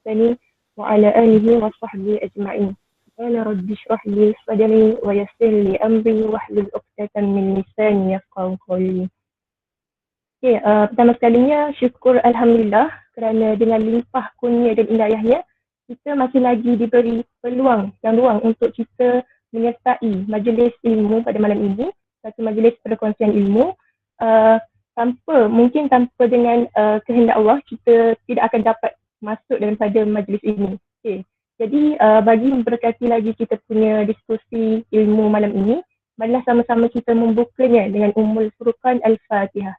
المرسلين وعلى آله وصحبه أجمعين. قال رب اشرح لي صدري ويسر لي أمري واحلل عقدة من لساني يفقهوا قولي. Okay, pertama sekalinya syukur Alhamdulillah kerana dengan limpah kurnia dan inayahnya kita masih lagi diberi peluang dan ruang untuk kita menyertai majlis ilmu pada malam ini, satu majlis perkongsian ilmu. Tanpa dengan kehendak Allah kita tidak akan dapat masuk daripada majlis ini. Okay. Jadi bagi memberkati lagi kita punya diskusi ilmu malam ini, marilah sama-sama kita membukanya dengan Ummul Furqan Al-Fatihah.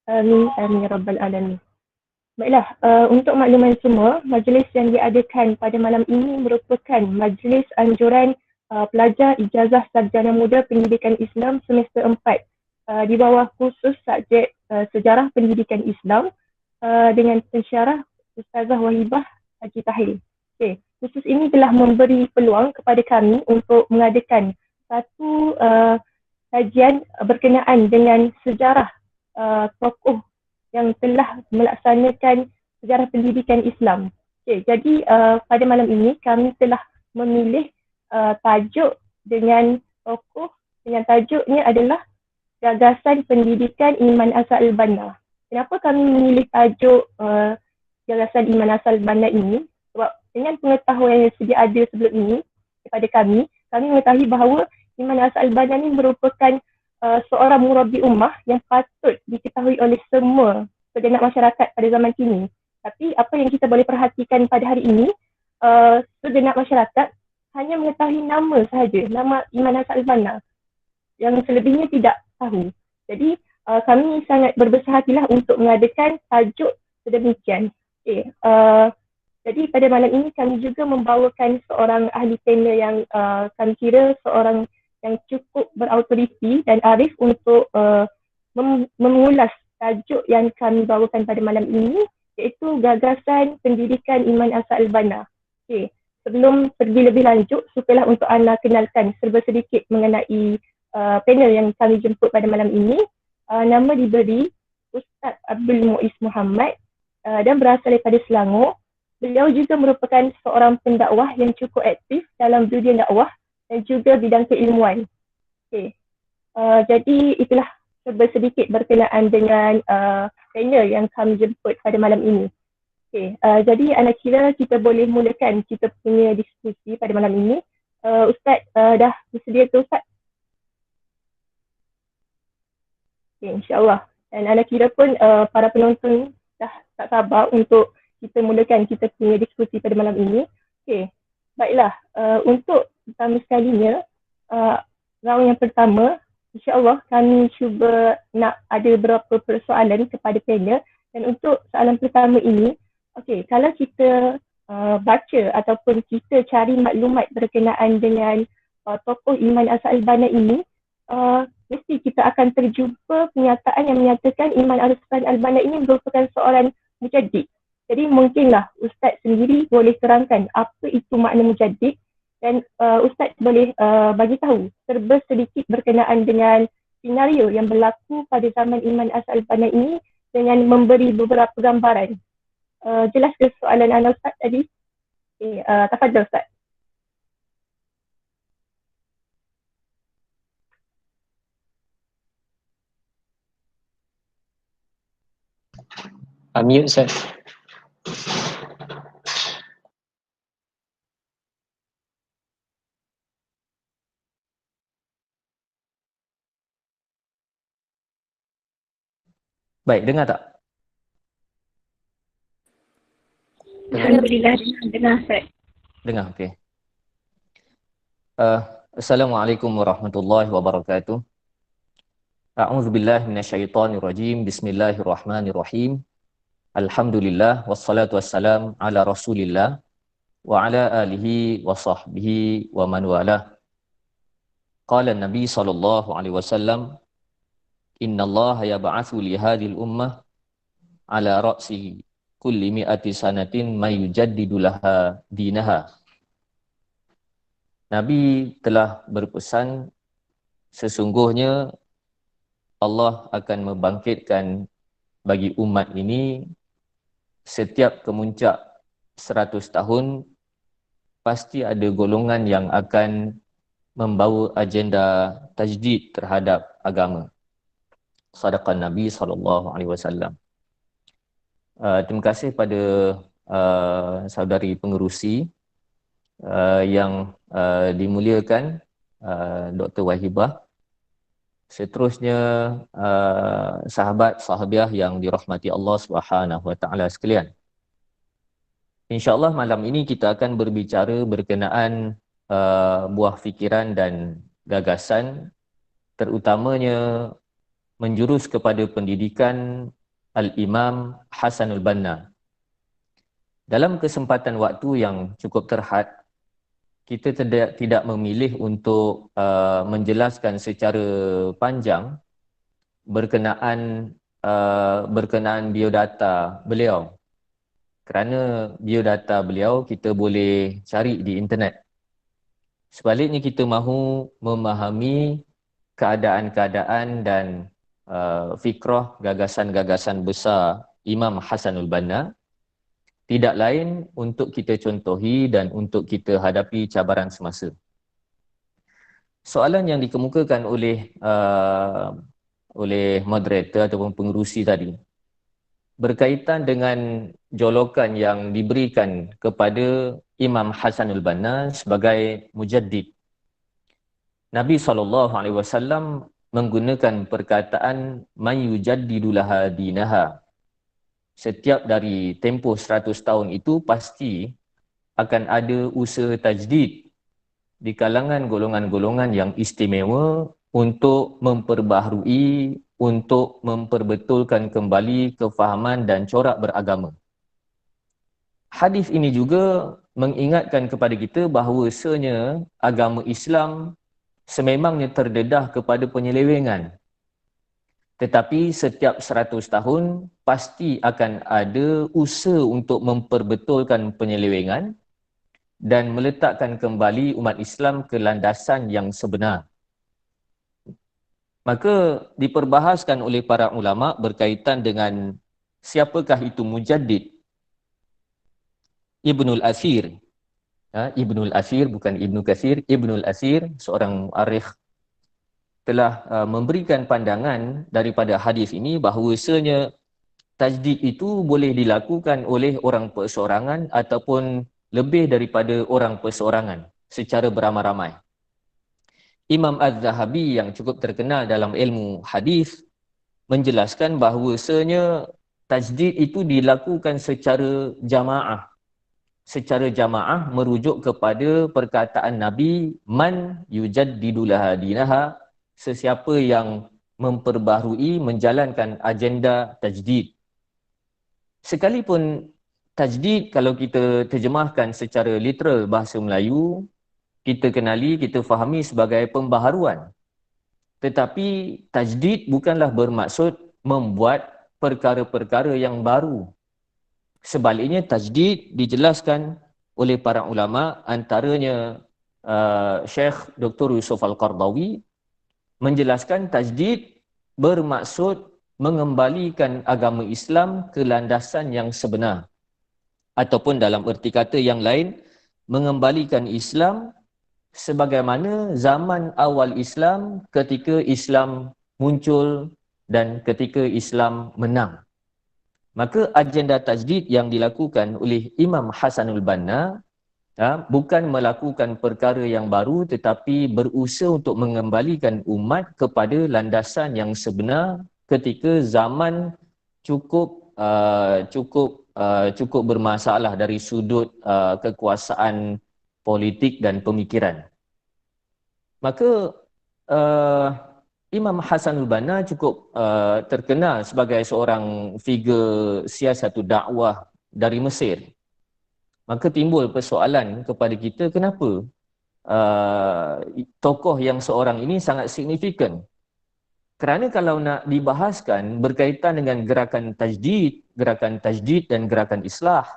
Amin, amin, ya rabbal alamin. Baiklah, untuk makluman semua, majlis yang diadakan pada malam ini merupakan majlis anjuran pelajar ijazah sarjana muda pendidikan Islam semester 4 di bawah khusus subjek sejarah pendidikan Islam dengan pensyarah Ustazah Wahibah Haji Tahir. Okay. Khusus ini telah memberi peluang kepada kami untuk mengadakan satu kajian berkenaan dengan sejarah tokoh yang telah melaksanakan sejarah pendidikan Islam. Okay, jadi pada malam ini kami telah memilih tajuk dengan tokoh dengan tajuknya adalah Gagasan Pendidikan Iman Asa Al-Banna. Kenapa kami memilih tajuk Gagasan Iman Asa Al-Banna ini? Sebab dengan pengetahuan yang sedia ada sebelum ini kepada kami mengetahui bahawa Iman Asa Al-Banna ini merupakan seorang murabbi ummah yang patut diketahui oleh semua segenap masyarakat pada zaman kini. Tapi apa yang kita boleh perhatikan pada hari ini, segenap masyarakat hanya mengetahui nama sahaja, nama Iman Asa Al-Banna. Yang selebihnya tidak tahu. Jadi kami sangat berbesar hatilah untuk mengadakan tajuk sedemikian. Okay. Jadi pada malam ini kami juga membawakan seorang ahli panel yang kami kira seorang yang cukup berautoriti dan arif untuk mengulas tajuk yang kami bawakan pada malam ini, iaitu Gagasan Pendidikan Iman Asa Al-Banna. Okay. Sebelum pergi lebih lanjut, sukalah untuk Ana kenalkan serba sedikit mengenai panel yang kami jemput pada malam ini. Nama diberi Ustaz Abdul Muiz Muhammad dan berasal daripada Selangor. Beliau juga merupakan seorang pendakwah yang cukup aktif dalam dunia dakwah dan juga bidang keilmuan. Okay. Jadi itulah serba sedikit berkenaan dengan panel yang kami jemput pada malam ini. Okay. Jadi Ana kira kita boleh mulakan kita punya diskusi pada malam ini. Ustaz dah bersedia ke Ustaz? Okay, insyaAllah. Dan Ana kira pun para penonton dah tak sabar untuk kita mulakan kita punya diskusi pada malam ini. Okay. Baiklah, untuk pertama sekalinya, round yang pertama, insyaAllah kami cuba nak ada beberapa persoalan kepada panel. Dan untuk soalan pertama ini, okay, kalau kita baca ataupun kita cari maklumat berkenaan dengan tokoh Iman Asa Al-Banna ini, mesti kita akan terjumpa pernyataan yang menyatakan Iman Asa Al-Banna ini merupakan seorang mujaddid. Jadi mungkinlah Ustaz sendiri boleh terangkan apa itu makna mujaddid dan Ustaz boleh bagi tahu serba sedikit berkenaan dengan senario yang berlaku pada zaman Iman Asa Al-Banna ini dengan memberi beberapa gambaran. Jelas ke soalan anda Ustaz tadi? Okay, tafadhal Ustaz. Mute Ustaz. Baik, dengar tak? Alhamdulillah, dengar Ustaz. Dengar, okey. Assalamualaikum warahmatullahi wabarakatuh. A'udzubillahi minasyaitonirrajim. Bismillahirrahmanirrahim. Alhamdulillah wassalatu wassalam ala Rasulillah wa ala alihi wa sahbihi wa man walah. qala Nabi sallallahu alaihi wasallam, inna Allah yab'atsu li hadhihi ummah ala ra'si kulli mi'ati sanatin may yujaddidu laha dinaha. Nabi telah berpesan, sesungguhnya Allah akan membangkitkan bagi umat ini setiap kemuncak 100 tahun pasti ada golongan yang akan membawa agenda tajdid terhadap agama. Sadaqan Nabi SAW. Terima kasih pada saudari pengerusi yang dimuliakan, Dr. Wahibah. Seterusnya sahabat-sahabiah yang dirahmati Allah Subhanahu Wa Taala sekalian. InsyaAllah malam ini kita akan berbicara berkenaan buah fikiran dan gagasan, terutamanya menjurus kepada pendidikan Al-Imam Hasanul Banna. Dalam kesempatan waktu yang cukup terhad, kita tidak memilih untuk menjelaskan secara panjang berkenaan biodata beliau. Kerana biodata beliau kita boleh cari di internet. Sebaliknya kita mahu memahami keadaan-keadaan dan fikrah, gagasan-gagasan besar Imam Hasanul Banna, tidak lain untuk kita contohi dan untuk kita hadapi cabaran semasa. Soalan yang dikemukakan oleh moderator ataupun pengerusi tadi berkaitan dengan jolokan yang diberikan kepada Imam Hasanul Banna sebagai mujaddid. Nabi SAW menggunakan perkataan man yujaddidu laha dinaha. Setiap dari tempoh 100 tahun itu pasti akan ada usaha tajdid di kalangan golongan-golongan yang istimewa untuk memperbaharui, untuk memperbetulkan kembali kefahaman dan corak beragama. Hadis ini juga mengingatkan kepada kita bahawasanya agama Islam sememangnya terdedah kepada penyelewengan. Tetapi setiap 100 tahun pasti akan ada usaha untuk memperbetulkan penyelewengan dan meletakkan kembali umat Islam ke landasan yang sebenar. Maka diperbahaskan oleh para ulama berkaitan dengan siapakah itu mujaddid. Ibnul Asir, Ibnul Asir bukan Ibnu Katsir, Ibnul Asir, seorang mu'arikh, telah memberikan pandangan daripada hadis ini bahawasanya tajdid itu boleh dilakukan oleh orang perseorangan ataupun lebih daripada orang perseorangan secara beramai-ramai. Imam Az-Zahabi yang cukup terkenal dalam ilmu hadis menjelaskan bahawasanya tajdid itu dilakukan secara jamaah. Secara jamaah merujuk kepada perkataan Nabi, man yujaddidu laha dinaha, sesiapa yang memperbaharui, menjalankan agenda tajdid. Sekalipun tajdid kalau kita terjemahkan secara literal bahasa Melayu, kita kenali, kita fahami sebagai pembaharuan. Tetapi tajdid bukanlah bermaksud membuat perkara-perkara yang baru. Sebaliknya tajdid dijelaskan oleh para ulama, antaranya Syekh Dr. Yusuf Al-Qardawi menjelaskan tajdid bermaksud mengembalikan agama Islam ke landasan yang sebenar. Ataupun dalam erti kata yang lain, mengembalikan Islam sebagaimana zaman awal Islam ketika Islam muncul dan ketika Islam menang. Maka agenda tajdid yang dilakukan oleh Imam Hasanul Banna bukan melakukan perkara yang baru tetapi berusaha untuk mengembalikan umat kepada landasan yang sebenar ketika zaman cukup bermasalah dari sudut kekuasaan politik dan pemikiran. Maka Imam Hasanul Banna cukup terkenal sebagai seorang figure siasatu dakwah dari Mesir. Maka timbul persoalan kepada kita, kenapa tokoh yang seorang ini sangat signifikan. Kerana kalau nak dibahaskan berkaitan dengan gerakan tajdid dan gerakan islah,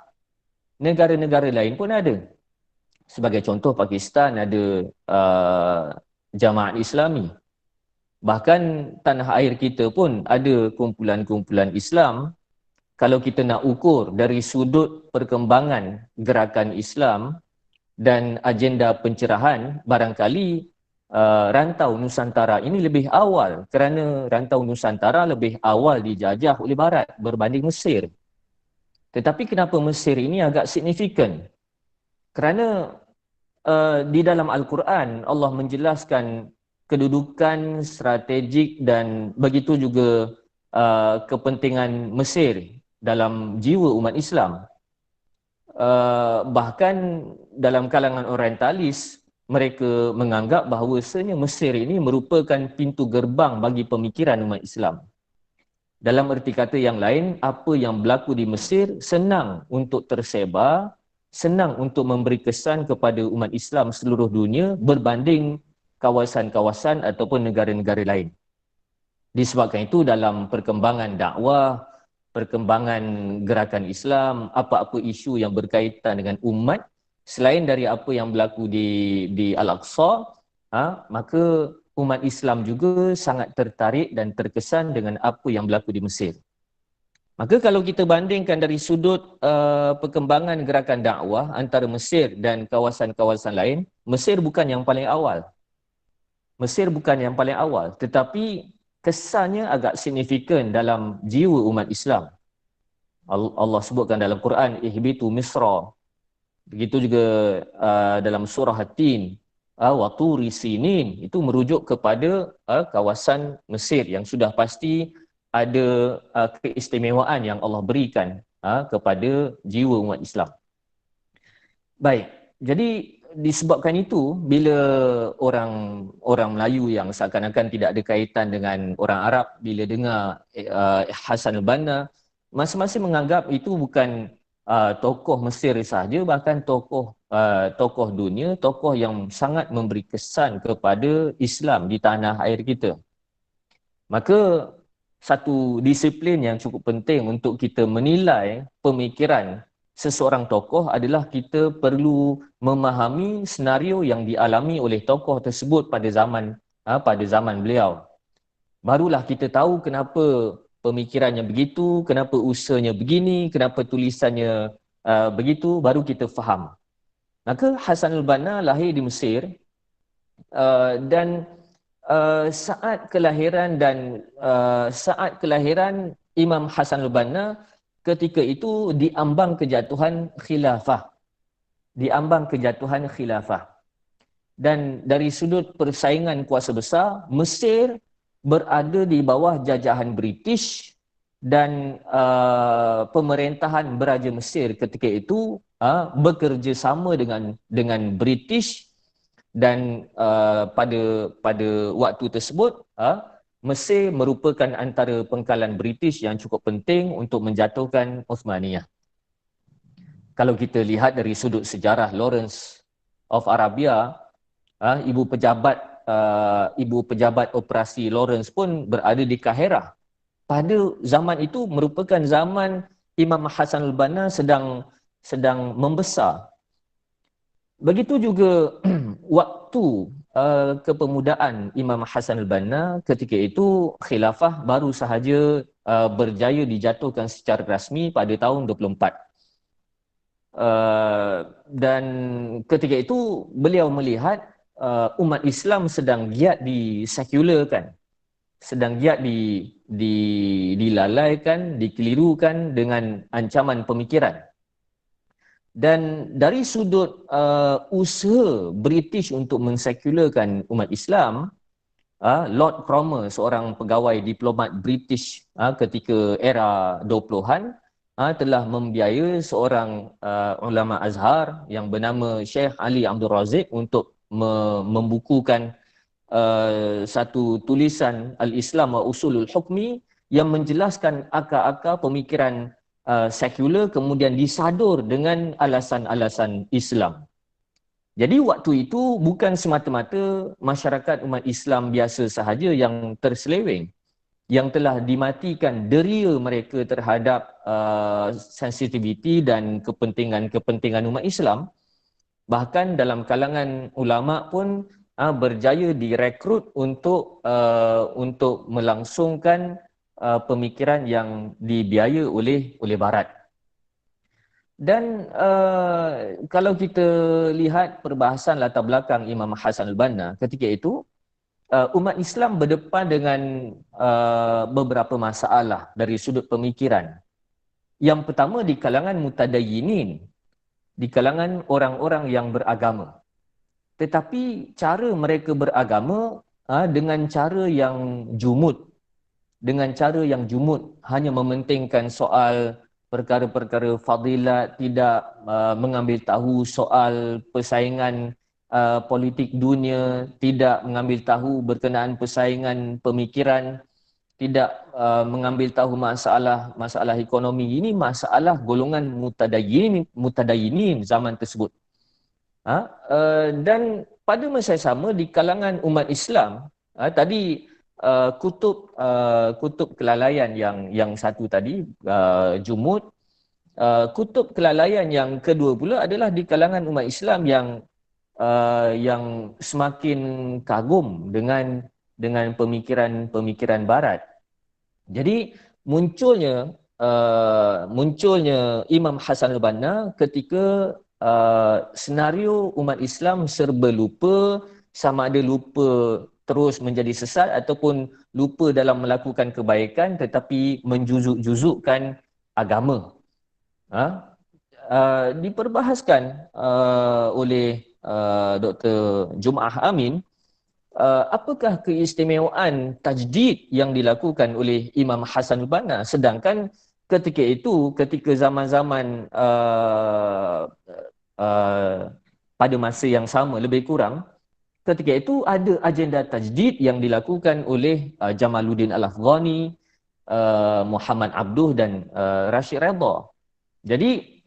negara-negara lain pun ada. Sebagai contoh, Pakistan ada Jamaat Islami. Bahkan tanah air kita pun ada kumpulan-kumpulan Islam. Kalau kita nak ukur dari sudut perkembangan gerakan Islam dan agenda pencerahan, barangkali rantau Nusantara ini lebih awal, kerana rantau Nusantara lebih awal dijajah oleh Barat berbanding Mesir. Tetapi kenapa Mesir ini agak signifikan? Kerana di dalam Al-Quran Allah menjelaskan kedudukan strategik dan begitu juga kepentingan Mesir dalam jiwa umat Islam. Bahkan dalam kalangan orientalis, mereka menganggap bahawasanya Mesir ini merupakan pintu gerbang bagi pemikiran umat Islam. Dalam erti kata yang lain, apa yang berlaku di Mesir senang untuk tersebar, senang untuk memberi kesan kepada umat Islam seluruh dunia berbanding kawasan-kawasan ataupun negara-negara lain. Disebabkan itu dalam perkembangan dakwah, perkembangan gerakan Islam, apa-apa isu yang berkaitan dengan umat, selain dari apa yang berlaku di Al-Aqsa, maka umat Islam juga sangat tertarik dan terkesan dengan apa yang berlaku di Mesir. Maka kalau kita bandingkan dari sudut perkembangan gerakan dakwah antara Mesir dan kawasan-kawasan lain, Mesir bukan yang paling awal. Mesir bukan yang paling awal, tetapi kesannya agak signifikan dalam jiwa umat Islam. Allah sebutkan dalam Quran, ihbitu Misra. Begitu juga dalam surah At-Tin, wa turi sinin, itu merujuk kepada kawasan Mesir yang sudah pasti ada keistimewaan yang Allah berikan kepada jiwa umat Islam. Baik, jadi disebabkan itu, bila orang Melayu yang seakan-akan tidak ada kaitan dengan orang Arab, bila dengar Hasan al-Banna, masing-masing menganggap itu bukan tokoh Mesir sahaja, bahkan tokoh dunia, tokoh yang sangat memberi kesan kepada Islam di tanah air kita. Maka satu disiplin yang cukup penting untuk kita menilai pemikiran seseorang tokoh adalah kita perlu memahami senario yang dialami oleh tokoh tersebut pada zaman beliau. Barulah kita tahu kenapa pemikirannya begitu, kenapa usahanya begini, kenapa tulisannya begitu, baru kita faham. Maka Hasan al-Banna lahir di Mesir dan saat kelahiran Imam Hasan al-Banna, ketika itu diambang kejatuhan khilafah. Dan dari sudut persaingan kuasa besar, Mesir berada di bawah jajahan British dan pemerintahan Beraja Mesir ketika itu bekerjasama dengan British, dan pada waktu tersebut Mesir merupakan antara pengkalan British yang cukup penting untuk menjatuhkan Uthmaniyah. Kalau kita lihat dari sudut sejarah, Lawrence of Arabia, ibu pejabat operasi Lawrence pun berada di Kahirah. Pada zaman itu merupakan zaman Imam Hasan al-Banna sedang membesar. Begitu juga waktu kepemudaan Imam Hasan al-Banna, ketika itu khilafah baru sahaja berjaya dijatuhkan secara rasmi pada tahun 24. Dan ketika itu beliau melihat umat Islam sedang giat disekularkan, sedang giat dilalaikan, dikelirukan dengan ancaman pemikiran. Dan dari sudut usaha British untuk mensekularkan umat Islam, Lord Cromer, seorang pegawai diplomat British ketika era 20-an, telah membiayai seorang ulama Azhar yang bernama Syekh Ali Abdul Razik untuk membukukan satu tulisan Al-Islam wa Usulul Hukmi yang menjelaskan akar-akar pemikiran sekular kemudian disadur dengan alasan-alasan Islam. Jadi waktu itu bukan semata-mata masyarakat umat Islam biasa sahaja yang terseleweng, yang telah dimatikan deria mereka terhadap sensitiviti dan kepentingan umat Islam. Bahkan dalam kalangan ulama pun berjaya direkrut untuk melangsungkan pemikiran yang dibiaya oleh Barat. Dan kalau kita lihat perbahasan latar belakang Imam Hasan al-Banna ketika itu, umat Islam berdepan dengan beberapa masalah dari sudut pemikiran. Yang pertama di kalangan mutadayyinin, di kalangan orang-orang yang beragama. Tetapi cara mereka beragama dengan cara yang jumud, hanya mementingkan soal perkara-perkara fadilat, tidak mengambil tahu soal persaingan politik dunia, tidak mengambil tahu berkenaan persaingan pemikiran, tidak mengambil tahu masalah ekonomi. Ini masalah golongan mutadayinin zaman tersebut. Dan pada masa yang sama di kalangan umat Islam, tadi kutub kelalaian yang satu tadi, jumud. Kutub kelalaian yang kedua pula adalah di kalangan umat Islam yang semakin kagum dengan pemikiran Barat. Jadi munculnya Imam Hasan al-Banna ketika senario umat Islam serba lupa, sama ada lupa terus menjadi sesat ataupun lupa dalam melakukan kebaikan tetapi menjuzuk-juzukkan agama. Diperbahaskan oleh Dr. Jumaah Amin, apakah keistimewaan tajdid yang dilakukan oleh Imam Hasan al-Banna, sedangkan ketika zaman-zaman pada masa yang sama lebih kurang, ketika itu ada agenda tajdid yang dilakukan oleh Jamaluddin Al-Afghani, Muhammad Abduh dan Rashid Redha. Jadi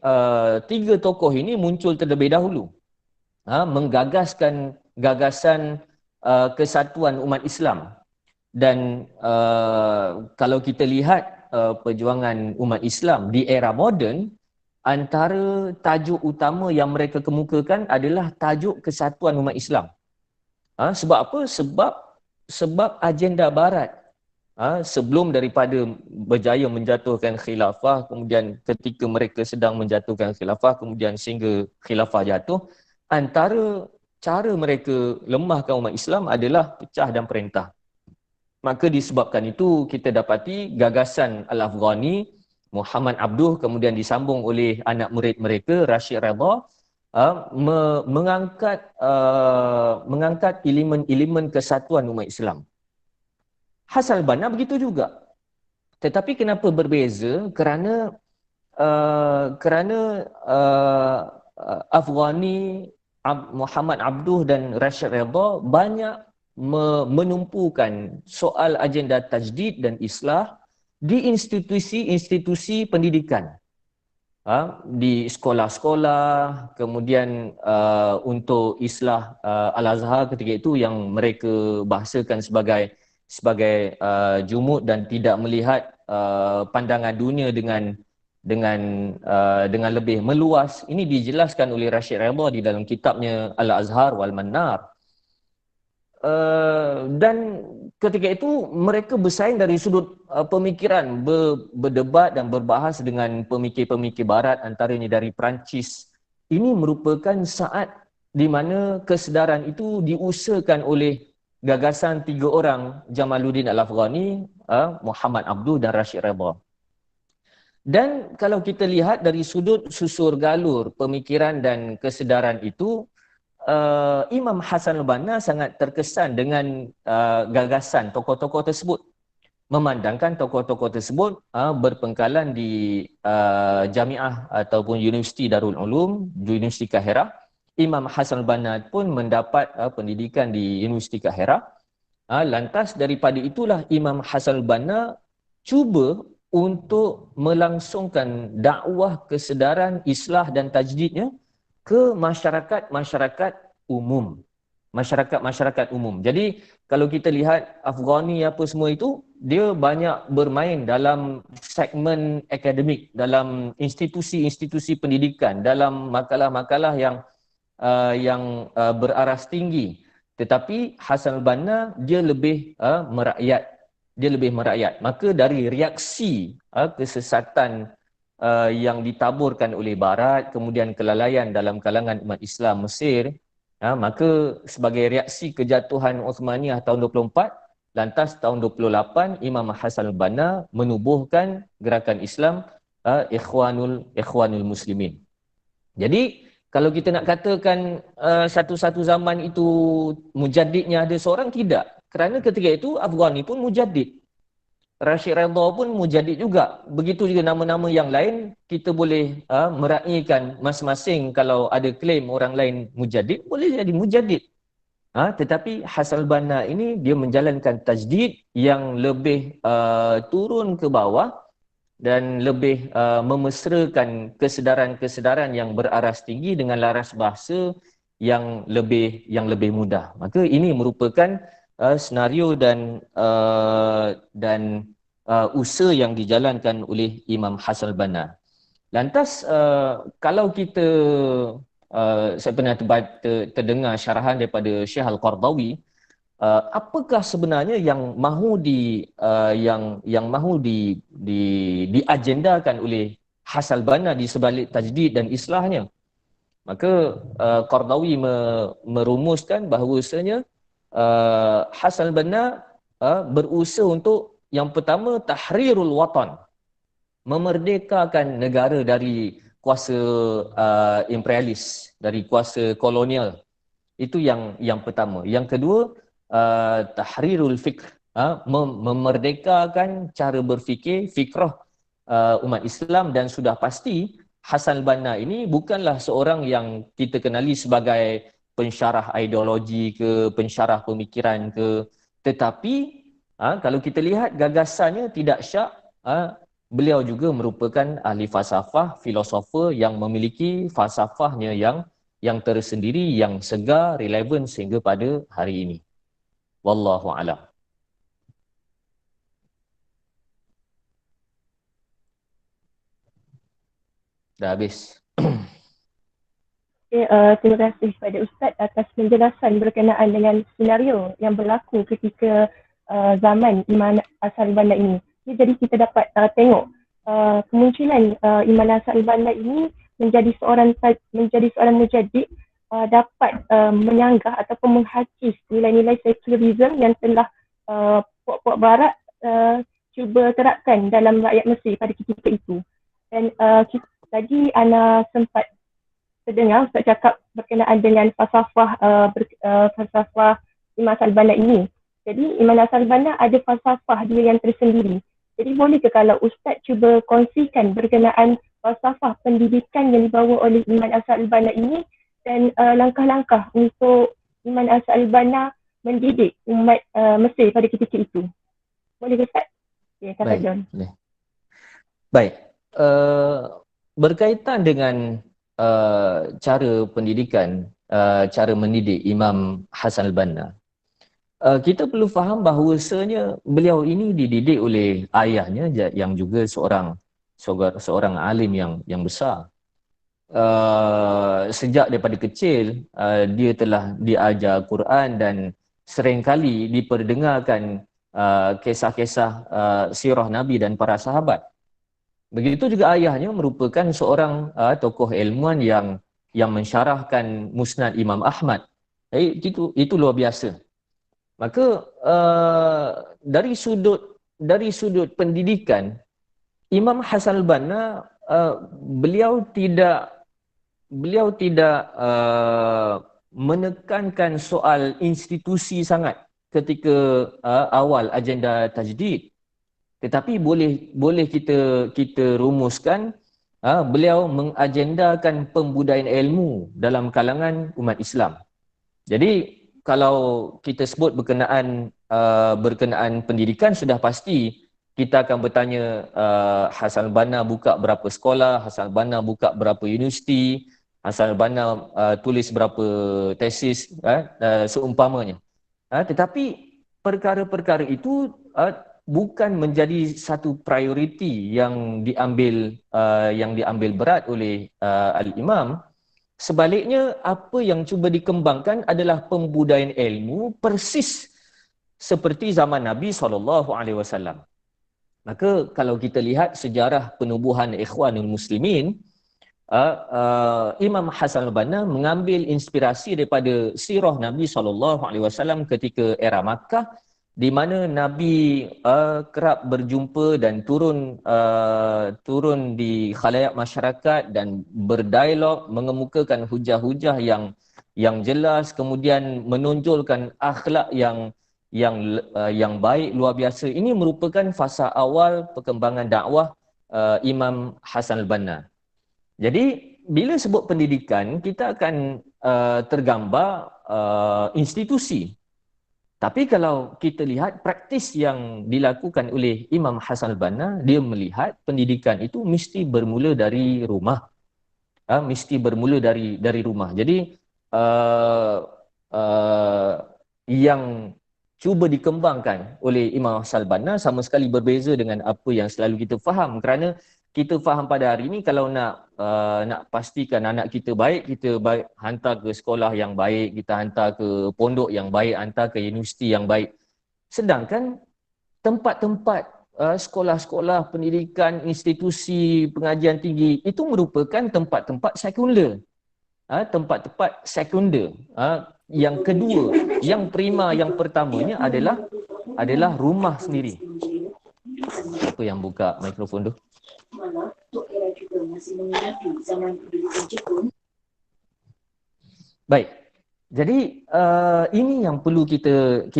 tiga tokoh ini muncul terlebih dahulu, menggagaskan gagasan kesatuan umat Islam. Dan kalau kita lihat perjuangan umat Islam di era moden, antara tajuk utama yang mereka kemukakan adalah tajuk kesatuan umat Islam. Sebab apa? Sebab agenda Barat. Sebelum daripada berjaya menjatuhkan khilafah, kemudian ketika mereka sedang menjatuhkan khilafah, kemudian sehingga khilafah jatuh, antara cara mereka lemahkan umat Islam adalah pecah dan perintah. Maka disebabkan itu kita dapati gagasan Al-Afghani, Muhammad Abduh, kemudian disambung oleh anak murid mereka Rashid Redha, mengangkat elemen-elemen kesatuan umat Islam. Hasan al-Banna begitu juga. Tetapi kenapa berbeza? Kerana Afghani, Muhammad Abduh dan Rashid Redha banyak menumpukan soal agenda tajdid dan islah di institusi-institusi pendidikan. Di sekolah-sekolah, kemudian untuk islah Al-Azhar ketika itu yang mereka bahasakan sebagai jumud dan tidak melihat pandangan dunia dengan lebih meluas. Ini dijelaskan oleh Rashid Redha di dalam kitabnya Al-Azhar wal Manar. Dan ketika itu mereka bersaing dari sudut pemikiran, berdebat dan berbahas dengan pemikir-pemikir Barat, antaranya dari Perancis. Ini merupakan saat di mana kesedaran itu diusahakan oleh gagasan tiga orang, Jamaluddin Al-Afghani, Muhammad Abduh dan Rashid Redha. Dan kalau kita lihat dari sudut susur galur pemikiran dan kesedaran itu, Imam Hasan al-Banna sangat terkesan dengan gagasan tokoh-tokoh tersebut. Memandangkan tokoh-tokoh tersebut berpengkalan di Jamiah ataupun Universiti Darul Ulum, Universiti Kahirah. Imam Hasan al-Banna pun mendapat pendidikan di Universiti Kahirah. Lantas daripada itulah Imam Hasan al-Banna cuba untuk melangsungkan dakwah kesedaran, islah dan tajdidnya ke masyarakat-masyarakat umum. Masyarakat umum. Jadi kalau kita lihat Afghani apa semua itu, dia banyak bermain dalam segmen akademik, dalam institusi-institusi pendidikan, dalam makalah-makalah yang beraras tinggi. Tetapi Hassan al-Banna dia lebih merakyat. Dia lebih merakyat. Maka dari reaksi kesesatan yang ditaburkan oleh Barat, kemudian kelalaian dalam kalangan umat Islam Mesir, maka sebagai reaksi kejatuhan Uthmaniyah tahun 24, lantas tahun 28 Imam Hassan al-Banna menubuhkan gerakan Islam Ikhwanul Muslimin. Jadi kalau kita nak katakan satu-satu zaman itu mujaddidnya ada seorang, tidak. Kerana ketika itu Afghani pun mujaddid. Rashid Redha pun mujaddid juga. Begitu juga nama-nama yang lain, kita boleh meraihkan masing-masing. Kalau ada klaim orang lain mujaddid, boleh jadi mujaddid. Tetapi Hassan al-Banna ini dia menjalankan tajdid yang lebih turun ke bawah dan lebih memesrakan kesedaran-kesedaran yang beraras tinggi dengan laras bahasa yang lebih mudah. Maka ini merupakan senario dan usaha yang dijalankan oleh Imam Hassan al-Banna. Lantas kalau kita saya pernah terdengar syarahan daripada Syekh Al-Qardawi, apakah sebenarnya yang mahu diagendakan oleh Hassan al-Banna di sebalik tajdid dan islahnya? Maka Qardawi merumuskan bahawasanya Hassan al-Banna berusaha untuk yang pertama tahrirul watan, memerdekakan negara dari kuasa imperialis, dari kuasa kolonial. Itu yang pertama. Yang kedua, tahrirul fikr, memerdekakan cara berfikir, fikrah umat Islam. Dan sudah pasti Hassan al-Banna ini bukanlah seorang yang kita kenali sebagai pensyarah ideologi ke, pensyarah pemikiran ke, tetapi kalau kita lihat gagasannya tidak syak, beliau juga merupakan ahli falsafah, filosofer yang memiliki falsafahnya yang tersendiri, yang segar, relevan sehingga pada hari ini. Wallahu a'lam. Dah habis. Okay, terima kasih kepada Ustaz atas penjelasan berkenaan dengan senario yang berlaku ketika zaman Imam Hassan al-Banna ini. Jadi kita dapat tengok kemunculan Imam Hassan al-Banna ini menjadi seorang mujaddid, dapat menyanggah ataupun menghakis nilai-nilai sekularisme yang telah puak-puak Barat cuba terapkan dalam rakyat Mesir pada ketika itu. Dan tadi Ana sempat terdengar Ustaz cakap berkenaan dengan falsafah Imam Hassan al-Banna ini. Jadi Imam Hassan al-Banna ada falsafah dia yang tersendiri. Jadi bolehkah kalau Ustaz cuba kongsikan berkenaan falsafah pendidikan yang dibawa oleh Imam Hassan al-Banna ini dan langkah-langkah untuk Imam Hassan al-Banna mendidik umat Mesir pada ketika itu. Boleh Ustaz? Ya, kata John. Baik. Berkaitan dengan cara pendidikan, cara mendidik Imam Hassan al-Banna, kita perlu faham bahawasanya beliau ini dididik oleh ayahnya yang juga seorang alim yang besar. Sejak daripada kecil dia telah diajar Quran dan seringkali diperdengarkan kisah-kisah sirah Nabi dan para sahabat. Begitu juga ayahnya merupakan seorang tokoh ilmuwan yang mensyarahkan Musnad Imam Ahmad. Itu luar biasa. Maka dari sudut pendidikan, Imam Hassan al-Banna beliau tidak menekankan soal institusi sangat ketika awal agenda tajdid. Tetapi boleh kita rumuskan beliau mengagendakan pembudayaan ilmu dalam kalangan umat Islam. Jadi kalau kita sebut berkenaan pendidikan, sudah pasti kita akan bertanya Hassan al-Banna buka berapa sekolah, Hassan al-Banna buka berapa universiti, Hassan al-Banna tulis berapa tesis seumpamanya. Tetapi perkara-perkara itu bukan menjadi satu prioriti yang diambil berat oleh al-Imam. Sebaliknya, apa yang cuba dikembangkan adalah pembudayaan ilmu persis seperti zaman Nabi SAW. Maka kalau kita lihat sejarah penubuhan Ikhwanul Muslimin, Imam Hassan al-Banna mengambil inspirasi daripada sirah Nabi SAW ketika era Makkah, di mana Nabi kerap berjumpa dan turun di khalayak masyarakat dan berdialog, mengemukakan hujah-hujah yang jelas, kemudian menonjolkan akhlak yang baik luar biasa. Ini merupakan fasa awal perkembangan dakwah Imam Hassan al-Banna. Jadi bila sebut pendidikan, kita akan tergambar institusi. Tapi kalau kita lihat praktis yang dilakukan oleh Imam Hassan al-Banna, dia melihat pendidikan itu mesti bermula dari rumah. Mesti bermula dari rumah. Jadi yang cuba dikembangkan oleh Imam Hassan al-Banna sama sekali berbeza dengan apa yang selalu kita faham, kerana kita faham pada hari ini kalau nak pastikan anak kita baik, kita hantar ke sekolah yang baik, kita hantar ke pondok yang baik, hantar ke universiti yang baik. Sedangkan tempat-tempat sekolah-sekolah pendidikan, institusi pengajian tinggi itu merupakan tempat-tempat sekunder. Tempat-tempat sekunder. Yang kedua, yang prima, yang pertamanya adalah rumah sendiri. Siapa yang buka mikrofon tu? Baik. Jadi ini yang perlu kita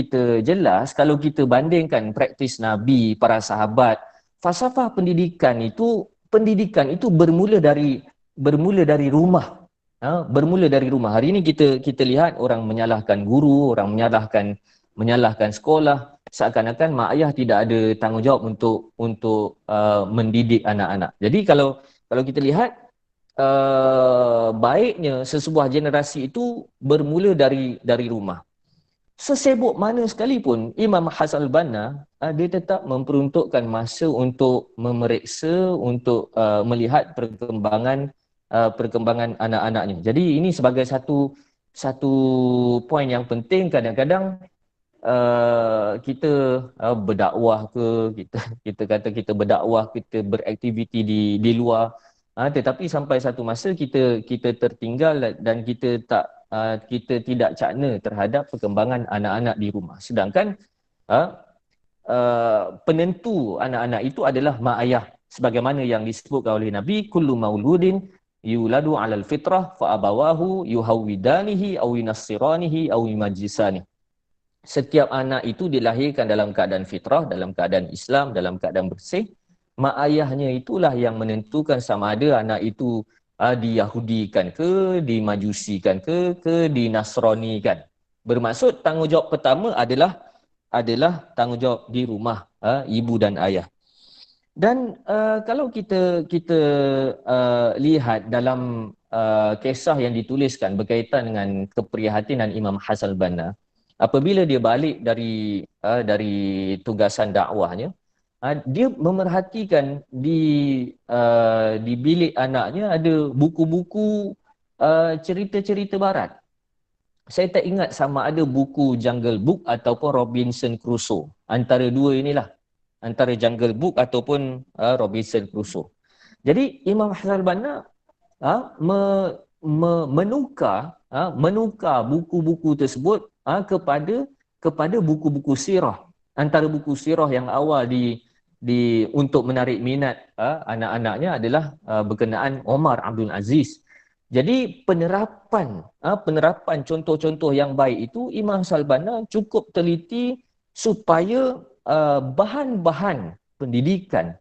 jelas. Kalau kita bandingkan praktis Nabi, para sahabat, falsafah pendidikan itu bermula dari rumah. Bermula dari rumah. Hari ini kita lihat orang menyalahkan guru, orang menyalahkan sekolah, seakan-akan mak ayah tidak ada tanggungjawab untuk mendidik anak-anak. Jadi kalau kita lihat baiknya sesebuah generasi itu bermula dari rumah. Sesibuk mana sekalipun Imam Hassan al-Banna, dia tetap memperuntukkan masa untuk memeriksa, untuk melihat perkembangan anak-anaknya. Jadi ini sebagai satu poin yang penting. Kadang-kadang kita berdakwah ke, kita kata kita berdakwah, kita beraktiviti di luar, tetapi sampai satu masa kita tertinggal dan kita tidak cakna terhadap perkembangan anak-anak di rumah. Sedangkan penentu anak-anak itu adalah mak ayah, sebagaimana yang disebutkan oleh Nabi, kullu mauludin yuladu 'alal fitrah fa abawahu yuhawwidanihi aw yunassiranihi aw yumajjisanihi. Setiap anak itu dilahirkan dalam keadaan fitrah, dalam keadaan Islam, dalam keadaan bersih. Mak ayahnya itulah yang menentukan sama ada anak itu diyahudikan ke, dimajusikan ke dinasranikan. Bermaksud tanggungjawab pertama adalah tanggungjawab di rumah, ibu dan ayah. Dan kalau kita lihat dalam kisah yang dituliskan berkaitan dengan keprihatinan Imam Hassan al-Banna, apabila dia balik dari tugasan dakwahnya, dia memerhatikan di bilik anaknya ada buku-buku cerita-cerita barat. Saya tak ingat sama ada buku Jungle Book ataupun Robinson Crusoe. Antara dua inilah. Antara Jungle Book ataupun Robinson Crusoe. Jadi Imam Hassan al-Banna menukar buku-buku tersebut kepada buku-buku sirah. Antara buku sirah yang awal untuk menarik minat anak-anaknya adalah berkenaan Omar Abdul Aziz. Jadi penerapan contoh-contoh yang baik itu Imam Hassan al-Banna cukup teliti supaya bahan-bahan pendidikan,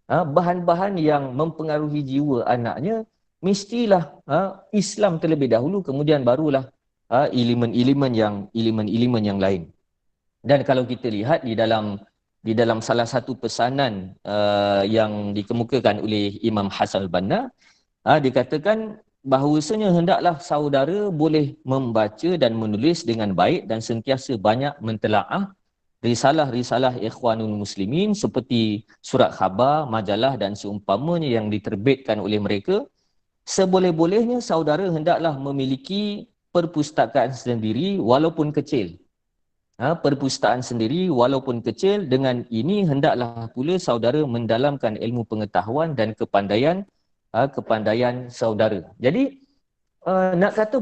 bahan-bahan yang mempengaruhi jiwa anaknya mestilah Islam terlebih dahulu, kemudian barulah elemen-elemen yang lain. Dan kalau kita lihat di dalam salah satu pesanan yang dikemukakan oleh Imam Hassan al-Banna, dikatakan bahawasanya hendaklah saudara boleh membaca dan menulis dengan baik dan sentiasa banyak mentelaah risalah-risalah Ikhwanul Muslimin seperti surat khabar, majalah dan seumpamanya yang diterbitkan oleh mereka. Seboleh-bolehnya saudara hendaklah memiliki perpustakaan sendiri walaupun kecil. Perpustakaan sendiri walaupun kecil, dengan ini hendaklah pula saudara mendalamkan ilmu pengetahuan dan kepandaian saudara. Jadi nak kata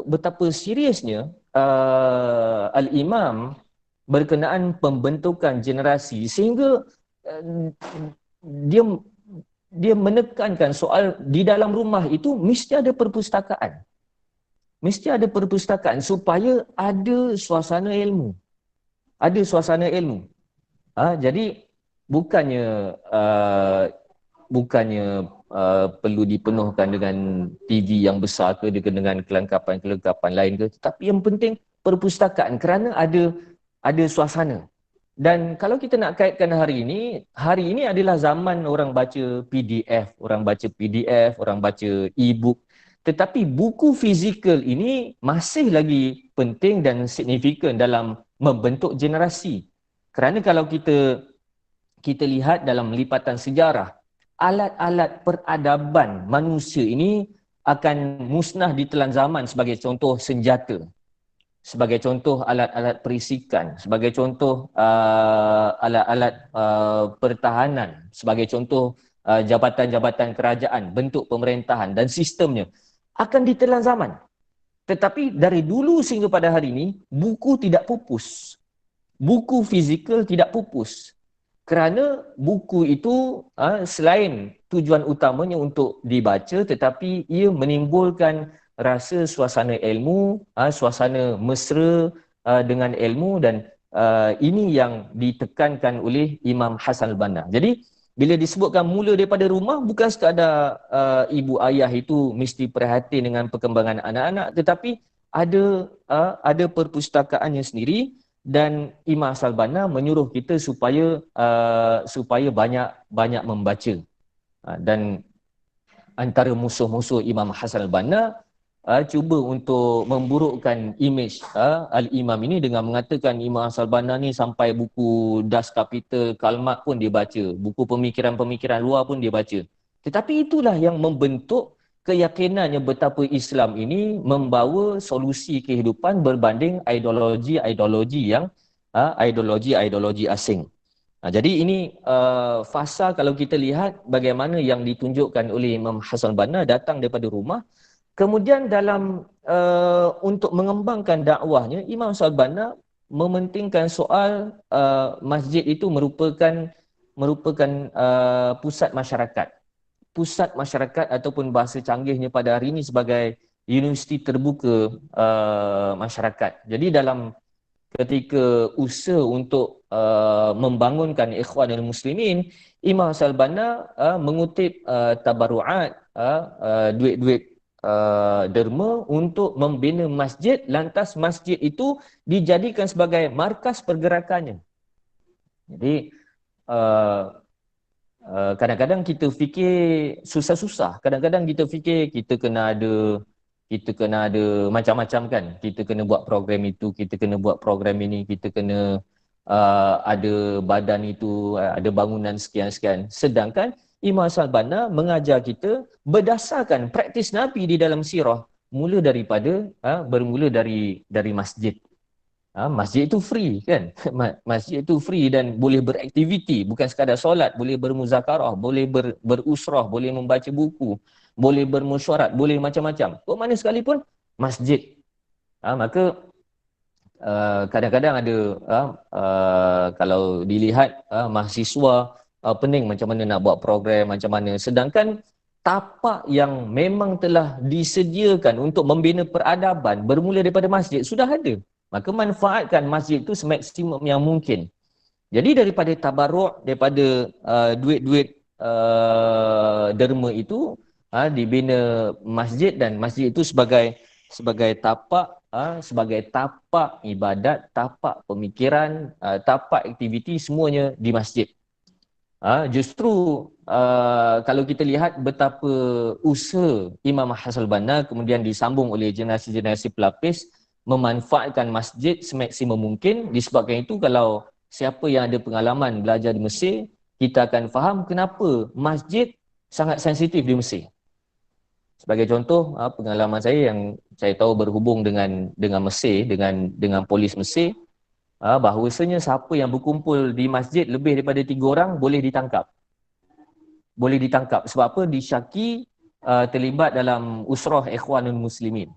betapa seriusnya Al-Imam berkenaan pembentukan generasi, sehingga uh, dia dia menekankan soal di dalam rumah itu mesti ada perpustakaan. Mesti ada perpustakaan supaya ada suasana ilmu. Ada suasana ilmu. Jadi bukannya perlu dipenuhkan dengan TV yang besar ke dengan kelengkapan-kelengkapan lain ke, tetapi yang penting perpustakaan kerana ada suasana. Dan kalau kita nak kaitkan hari ini adalah zaman orang baca PDF, orang baca e-book. Tetapi buku fizikal ini masih lagi penting dan signifikan dalam membentuk generasi. Kerana kalau kita lihat dalam lipatan sejarah, alat-alat peradaban manusia ini akan musnah ditelan zaman, sebagai contoh senjata, sebagai contoh alat-alat perisikan, sebagai contoh alat-alat pertahanan, sebagai contoh jabatan-jabatan kerajaan, bentuk pemerintahan dan sistemnya akan ditelan zaman. Tetapi dari dulu sehingga pada hari ini, buku tidak pupus. Buku fizikal tidak pupus. Kerana buku itu selain tujuan utamanya untuk dibaca, tetapi ia menimbulkan rasa suasana ilmu, suasana mesra dengan ilmu, dan ini yang ditekankan oleh Imam Hasan al-Banna. Jadi bila disebutkan mula daripada rumah, bukan sekadar ibu ayah itu mesti perhati dengan perkembangan anak-anak, tetapi ada perpustakaannya sendiri. Dan Imam Hasan al-Banna menyuruh kita supaya banyak membaca. Dan antara musuh-musuh Imam Hasan al-Banna cuba untuk memburukkan imej Al-Imam ini dengan mengatakan Imam Hasan al-Banna ni sampai buku Das Kapital, Karl Marx pun dia baca, buku pemikiran-pemikiran luar pun dia baca. Tetapi itulah yang membentuk keyakinannya betapa Islam ini membawa solusi kehidupan berbanding ideologi-ideologi ideologi asing. Jadi ini fasa kalau kita lihat bagaimana yang ditunjukkan oleh Imam Hasan al-Banna datang daripada rumah. Kemudian dalam untuk mengembangkan dakwahnya, Imam Hasan al-Banna mementingkan soal masjid itu merupakan pusat masyarakat. Pusat masyarakat ataupun bahasa canggihnya pada hari ini sebagai universiti terbuka masyarakat. Jadi dalam ketika usaha untuk membangunkan Ikhwanul Muslimin, Imam Hasan al-Banna mengutip tabarruat, duit-duit derma untuk membina masjid, lantas masjid itu dijadikan sebagai markas pergerakannya. Jadi kadang-kadang kita fikir susah-susah, kadang-kadang kita fikir kita kena ada macam-macam kan. Kita kena buat program itu, kita kena buat program ini, kita kena ada badan itu, ada bangunan sekian-sekian. Sedangkan Imam Hasan al-Banna mengajar kita berdasarkan praktis Nabi di dalam sirah, bermula dari masjid. Masjid itu free kan. Masjid itu free dan boleh beraktiviti, bukan sekadar solat, boleh bermuzakarah, boleh berusrah, boleh membaca buku, boleh bermesyuarat, boleh macam-macam. Kok mana sekalipun masjid. Maka kadang-kadang ada kalau dilihat mahasiswa pening macam mana nak buat program macam mana, sedangkan tapak yang memang telah disediakan untuk membina peradaban bermula daripada masjid sudah ada. Maka manfaatkan masjid itu semaksimum yang mungkin. Jadi daripada tabarruk, daripada duit-duit derma itu dibina masjid, dan masjid itu sebagai tapak ibadat, tapak pemikiran, tapak aktiviti, semuanya di masjid. Justru kalau kita lihat betapa usaha Imam Hassan Banna kemudian disambung oleh generasi-generasi pelapis memanfaatkan masjid semaksimum mungkin. Disebabkan itu, kalau siapa yang ada pengalaman belajar di Mesir, kita akan faham kenapa masjid sangat sensitif di Mesir. Sebagai contoh, pengalaman saya yang saya tahu berhubung dengan Mesir, dengan polis Mesir, bahawasanya siapa yang berkumpul di masjid lebih daripada 3 orang boleh ditangkap. Boleh ditangkap. Sebab apa? Disyaki terlibat dalam usrah Ikhwanul Muslimin.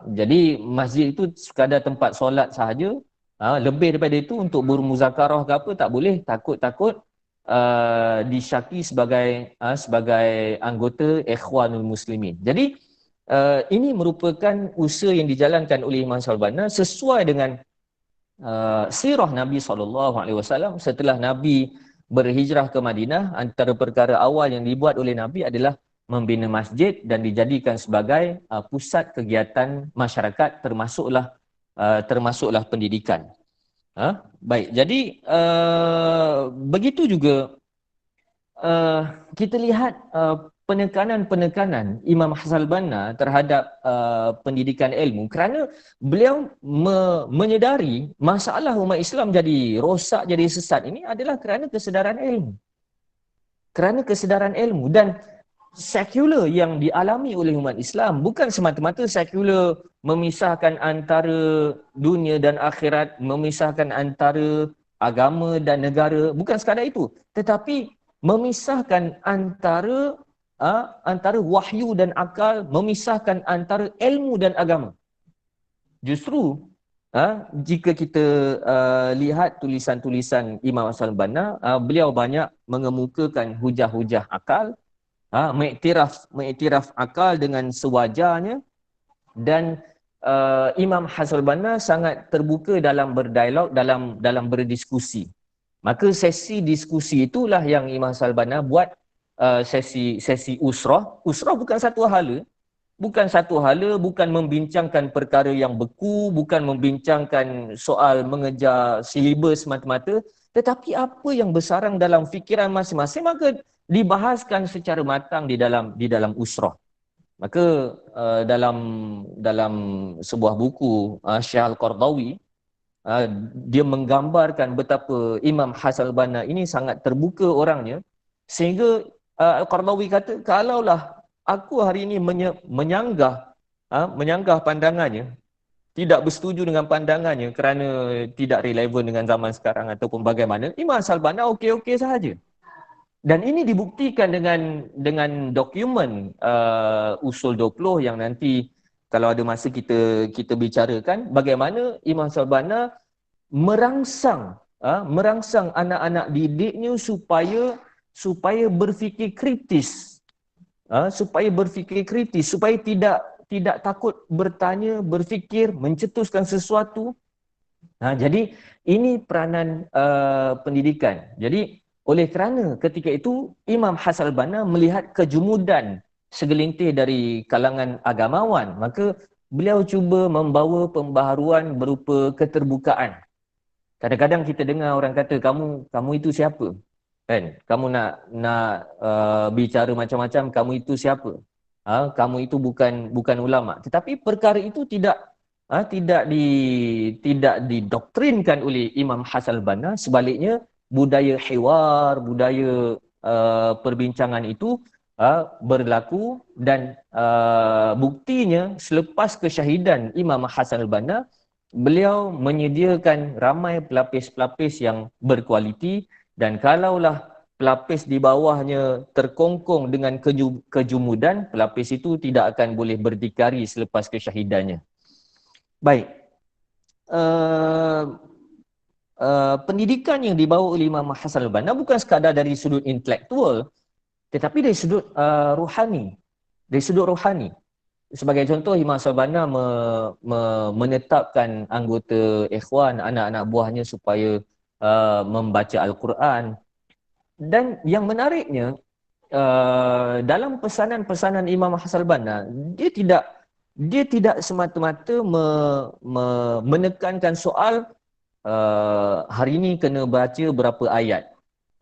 Jadi masjid itu sekadar tempat solat sahaja. Lebih daripada itu untuk bermuzakarah ke apa tak boleh, takut-takut disyaki sebagai anggota Ikhwanul Muslimin. Jadi ini merupakan usaha yang dijalankan oleh Imam Salbana sesuai dengan sirah Nabi SAW. Setelah Nabi berhijrah ke Madinah, antara perkara awal yang dibuat oleh Nabi adalah membina masjid dan dijadikan sebagai pusat kegiatan masyarakat, termasuklah pendidikan. Baik, jadi begitu juga kita lihat penekanan-penekanan Imam Hassan Banna terhadap pendidikan ilmu, kerana beliau menyedari masalah umat Islam jadi rosak, jadi sesat ini adalah kerana kesedaran ilmu. Kerana kesedaran ilmu dan sekular yang dialami oleh umat Islam bukan semata-mata sekular memisahkan antara dunia dan akhirat, memisahkan antara agama dan negara, bukan sekadar itu, tetapi memisahkan antara wahyu dan akal, memisahkan antara ilmu dan agama. Justru jika kita lihat tulisan-tulisan Imam Hassan Banna, beliau banyak mengemukakan hujah-hujah akal, mengiktiraf akal dengan sewajarnya, dan Imam Hassan Banna sangat terbuka dalam berdialog, dalam berdiskusi. Maka sesi diskusi itulah yang Imam Hassan Banna buat sesi usrah. Usrah bukan satu hala, bukan membincangkan perkara yang beku, bukan membincangkan soal mengejar silibus semata-mata, tetapi apa yang bersarang dalam fikiran masing-masing maka dibahaskan secara matang di dalam usrah. Maka dalam sebuah buku Syekh Al-Qardawi, dia menggambarkan betapa Imam Hassan Banna ini sangat terbuka orangnya, sehingga Al-Qardawi kata, kalaulah aku hari ini menyanggah pandangannya, tidak bersetuju dengan pandangannya kerana tidak relevan dengan zaman sekarang ataupun bagaimana, Imam Hassan Banna okey-okey sahaja. Dan ini dibuktikan dengan dokumen Usul 20 yang nanti kalau ada masa kita bicarakan bagaimana Imam Hassan Banna merangsang anak-anak didiknya supaya berfikir kritis, supaya tidak takut bertanya, berfikir, mencetuskan sesuatu. Jadi ini peranan pendidikan. Jadi oleh kerana ketika itu Imam Hassan Banna melihat kejumudan segelintir dari kalangan agamawan, maka beliau cuba membawa pembaharuan berupa keterbukaan. Kadang-kadang kita dengar orang kata, kamu itu siapa? Kan? Kamu nak bicara macam-macam, kamu itu siapa? Kamu itu bukan ulama. Tetapi perkara itu tidak didoktrinkan oleh Imam Hassan Banna. Sebaliknya, budaya hiwar, budaya perbincangan itu berlaku, dan buktinya selepas kesyahidan Imam Hassan Banna, beliau menyediakan ramai pelapis-pelapis yang berkualiti, dan kalaulah pelapis di bawahnya terkongkong dengan kejumudan, pelapis itu tidak akan boleh berdikari selepas kesyahidannya. Baik. Pendidikan yang dibawa oleh Imam Hassan Banna bukan sekadar dari sudut intelektual, tetapi dari sudut rohani. Dari sudut rohani. Sebagai contoh, Imam Hassan Banna menetapkan anggota ikhwan, anak-anak buahnya supaya membaca Al-Quran. Dan yang menariknya, dalam pesanan-pesanan Imam Hassan Banna, dia tidak semata-mata menekankan soal hari ini kena baca berapa ayat.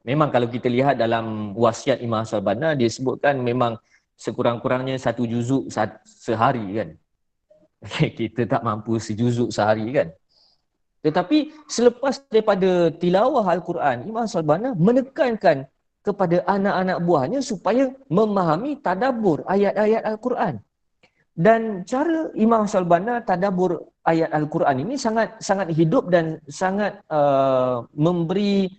Memang kalau kita lihat dalam wasiat Imam Hassan Banna, dia sebutkan memang sekurang-kurangnya 1 juzuk sehari kan. Kita tak mampu sejuzuk sehari kan. Tetapi selepas daripada tilawah Al-Quran, Imam Hassan Banna menekankan kepada anak-anak buahnya supaya memahami tadabbur ayat-ayat Al-Quran. Dan cara Imam Salbana tadabbur ayat Al-Quran ini sangat sangat hidup dan sangat memberi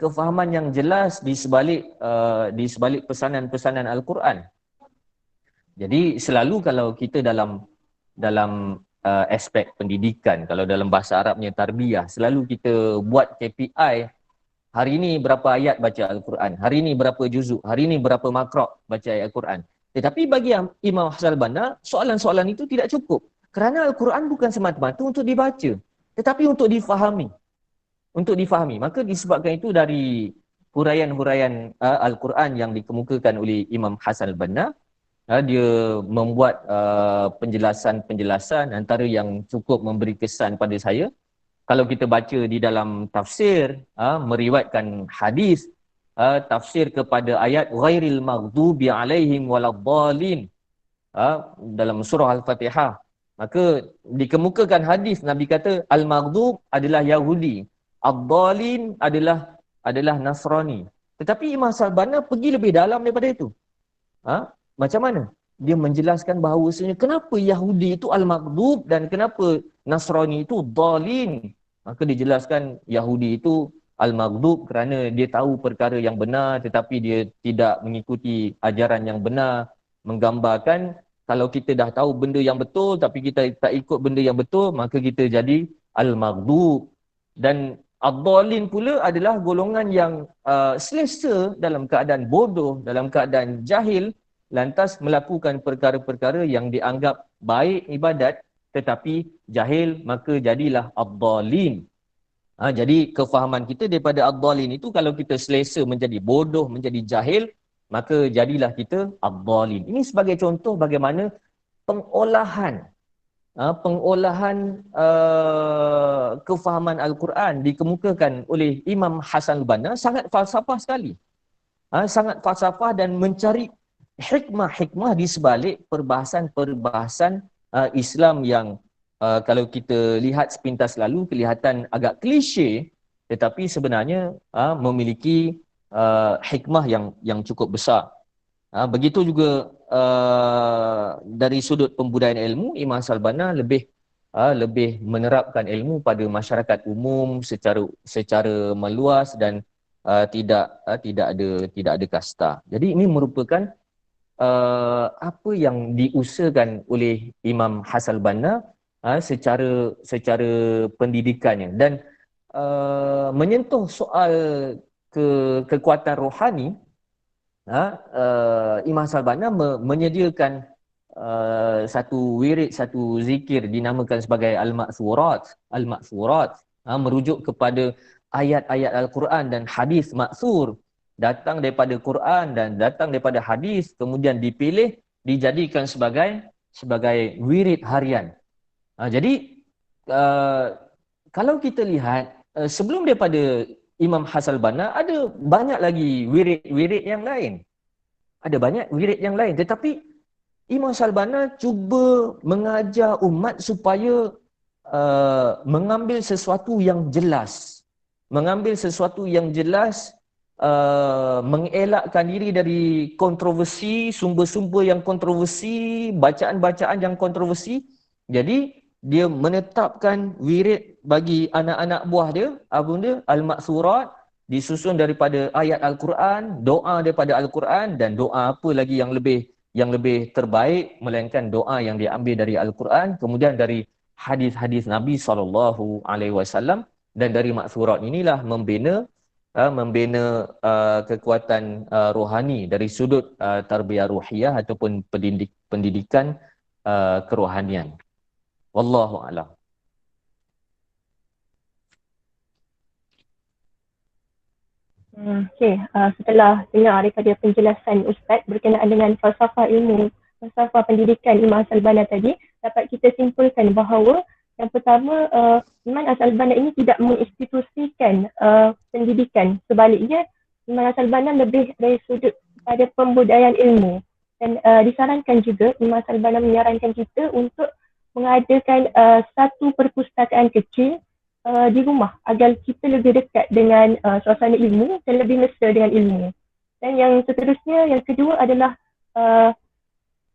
kefahaman yang jelas di sebalik pesanan-pesanan Al-Quran. Jadi selalu kalau kita dalam aspek pendidikan, kalau dalam bahasa Arabnya tarbiyah, selalu kita buat KPI, hari ini berapa ayat baca Al-Quran, hari ini berapa juzuk, hari ini berapa makra' baca ayat Al-Quran. Tetapi bagi Imam Hassan Banna, soalan-soalan itu tidak cukup. Kerana Al-Quran bukan semata-mata untuk dibaca, tetapi untuk difahami. Untuk difahami. Maka disebabkan itu dari huraian-huraian Al-Quran yang dikemukakan oleh Imam Hassan Banna, dia membuat penjelasan-penjelasan antara yang cukup memberi kesan pada saya. Kalau kita baca di dalam tafsir, meriwayatkan hadis, tafsir kepada ayat ghairil maghdubi alaihim waladdallin dalam surah Al-Fatihah, maka dikemukakan hadis Nabi kata al-maghdub adalah Yahudi, ad-dallin adalah Nasrani. Tetapi Imam Salbana pergi lebih dalam daripada itu. Macam mana? Dia menjelaskan bahawasanya kenapa Yahudi itu al-maghdub dan kenapa Nasrani itu dallin. Maka dijelaskan Yahudi itu al-maghdub kerana dia tahu perkara yang benar tetapi dia tidak mengikuti ajaran yang benar, menggambarkan kalau kita dah tahu benda yang betul tapi kita tak ikut benda yang betul, maka kita jadi al-maghdub. Dan ad-dallin pula adalah golongan yang selesa dalam keadaan bodoh, dalam keadaan jahil, lantas melakukan perkara-perkara yang dianggap baik ibadat tetapi jahil, maka jadilah ad-dallin. Jadi kefahaman kita daripada ad-dallin itu, kalau kita selesa menjadi bodoh, menjadi jahil, maka jadilah kita ad-dallin. Ini sebagai contoh bagaimana pengolahan kefahaman Al-Quran dikemukakan oleh Imam Hassan Banna sangat falsafah sekali. Sangat falsafah dan mencari hikmah-hikmah di sebalik perbahasan-perbahasan Islam yang kalau kita lihat sepintas lalu kelihatan agak klise, tetapi sebenarnya memiliki hikmah yang cukup besar. Begitu juga dari sudut pembudayaan ilmu, Imam Salbana lebih menerapkan ilmu pada masyarakat umum secara meluas dan tidak ada kasta. Jadi ini merupakan apa yang diusahakan oleh Imam Hassan Banna secara pendidikannya, dan menyentuh soal kekuatan rohani. Imam Hassan Banna menyediakan satu wirid, satu zikir dinamakan sebagai Al-Ma'thurat. Merujuk kepada ayat-ayat Al-Quran dan hadis ma'thur, datang daripada Quran dan datang daripada hadis, kemudian dipilih dijadikan sebagai wirid harian. Jadi kalau kita lihat sebelum daripada Imam Hassan Banna ada banyak lagi wirid-wirid yang lain. Tetapi Imam Hassan Banna cuba mengajar umat supaya mengambil sesuatu yang jelas. Mengelakkan diri dari kontroversi, sumber-sumber yang kontroversi, bacaan-bacaan yang kontroversi. Jadi dia menetapkan wirid bagi anak-anak buah dia, Al-Ma'thurat, disusun daripada ayat Al-Quran, doa daripada Al-Quran, dan doa apa lagi yang lebih terbaik melainkan doa yang diambil dari Al-Quran, kemudian dari hadis-hadis Nabi SAW, dan dari Ma'thurat inilah membina kekuatan rohani dari sudut tarbiyah ruhiyah ataupun pendidikan kerohanian. Wallahu a'lam. Setelah dengar daripada penjelasan Ustaz berkenaan dengan falsafah ilmu, falsafah pendidikan Imam Hassan Banna tadi, dapat kita simpulkan bahawa Yang pertama, Iman Al-Banna ini tidak menginstitusikan pendidikan. Sebaliknya, Iman Al-Banna lebih dari sudut pada pembudayaan ilmu. Dan disarankan juga, Iman Al-Banna menyarankan kita untuk mengadakan satu perpustakaan kecil di rumah agar kita lebih dekat dengan suasana ilmu dan lebih mesra dengan ilmu. Dan yang seterusnya, yang kedua adalah uh,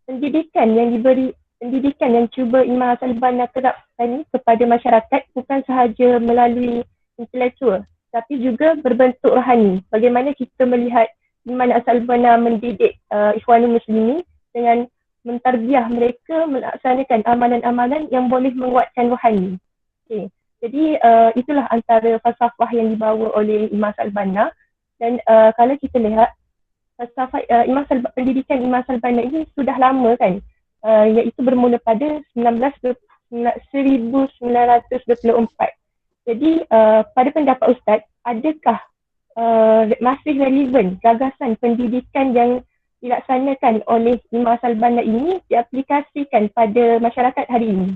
pendidikan yang diberi pendidikan yang cuba Imam Hassan Banna terapkan kepada masyarakat bukan sahaja melalui intelektual tapi juga berbentuk rohani. Bagaimana kita melihat Imam Hassan Banna mendidik Ikhwanul Muslimin dengan mentarbiah mereka melaksanakan amalan-amalan yang boleh menguatkan rohani. Okay. Jadi itulah antara falsafah yang dibawa oleh Imam Hassan Banna. Dan kalau kita lihat falsafah pendidikan Imam Al-Banna ini sudah lama kan, iaitu bermula pada 1924. Jadi pada pendapat Ustaz, adakah masih relevan gagasan pendidikan yang dilaksanakan oleh Imam Al-Banna ini diaplikasikan pada masyarakat hari ini?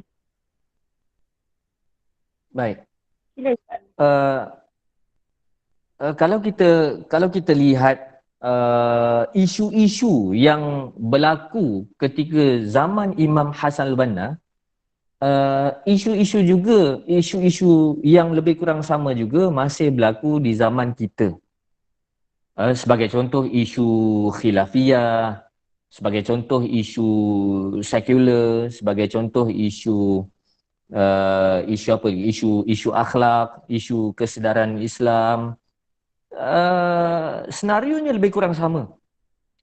Baik. Sila Ustaz. Kalau kita lihat isu-isu yang berlaku ketika zaman Imam Hassan Al-Banna, isu-isu yang lebih kurang sama juga masih berlaku di zaman kita. Sebagai contoh isu khilafiyah, sebagai contoh isu sekular, sebagai contoh isu isu akhlak, isu kesedaran Islam. Senarionya lebih kurang sama.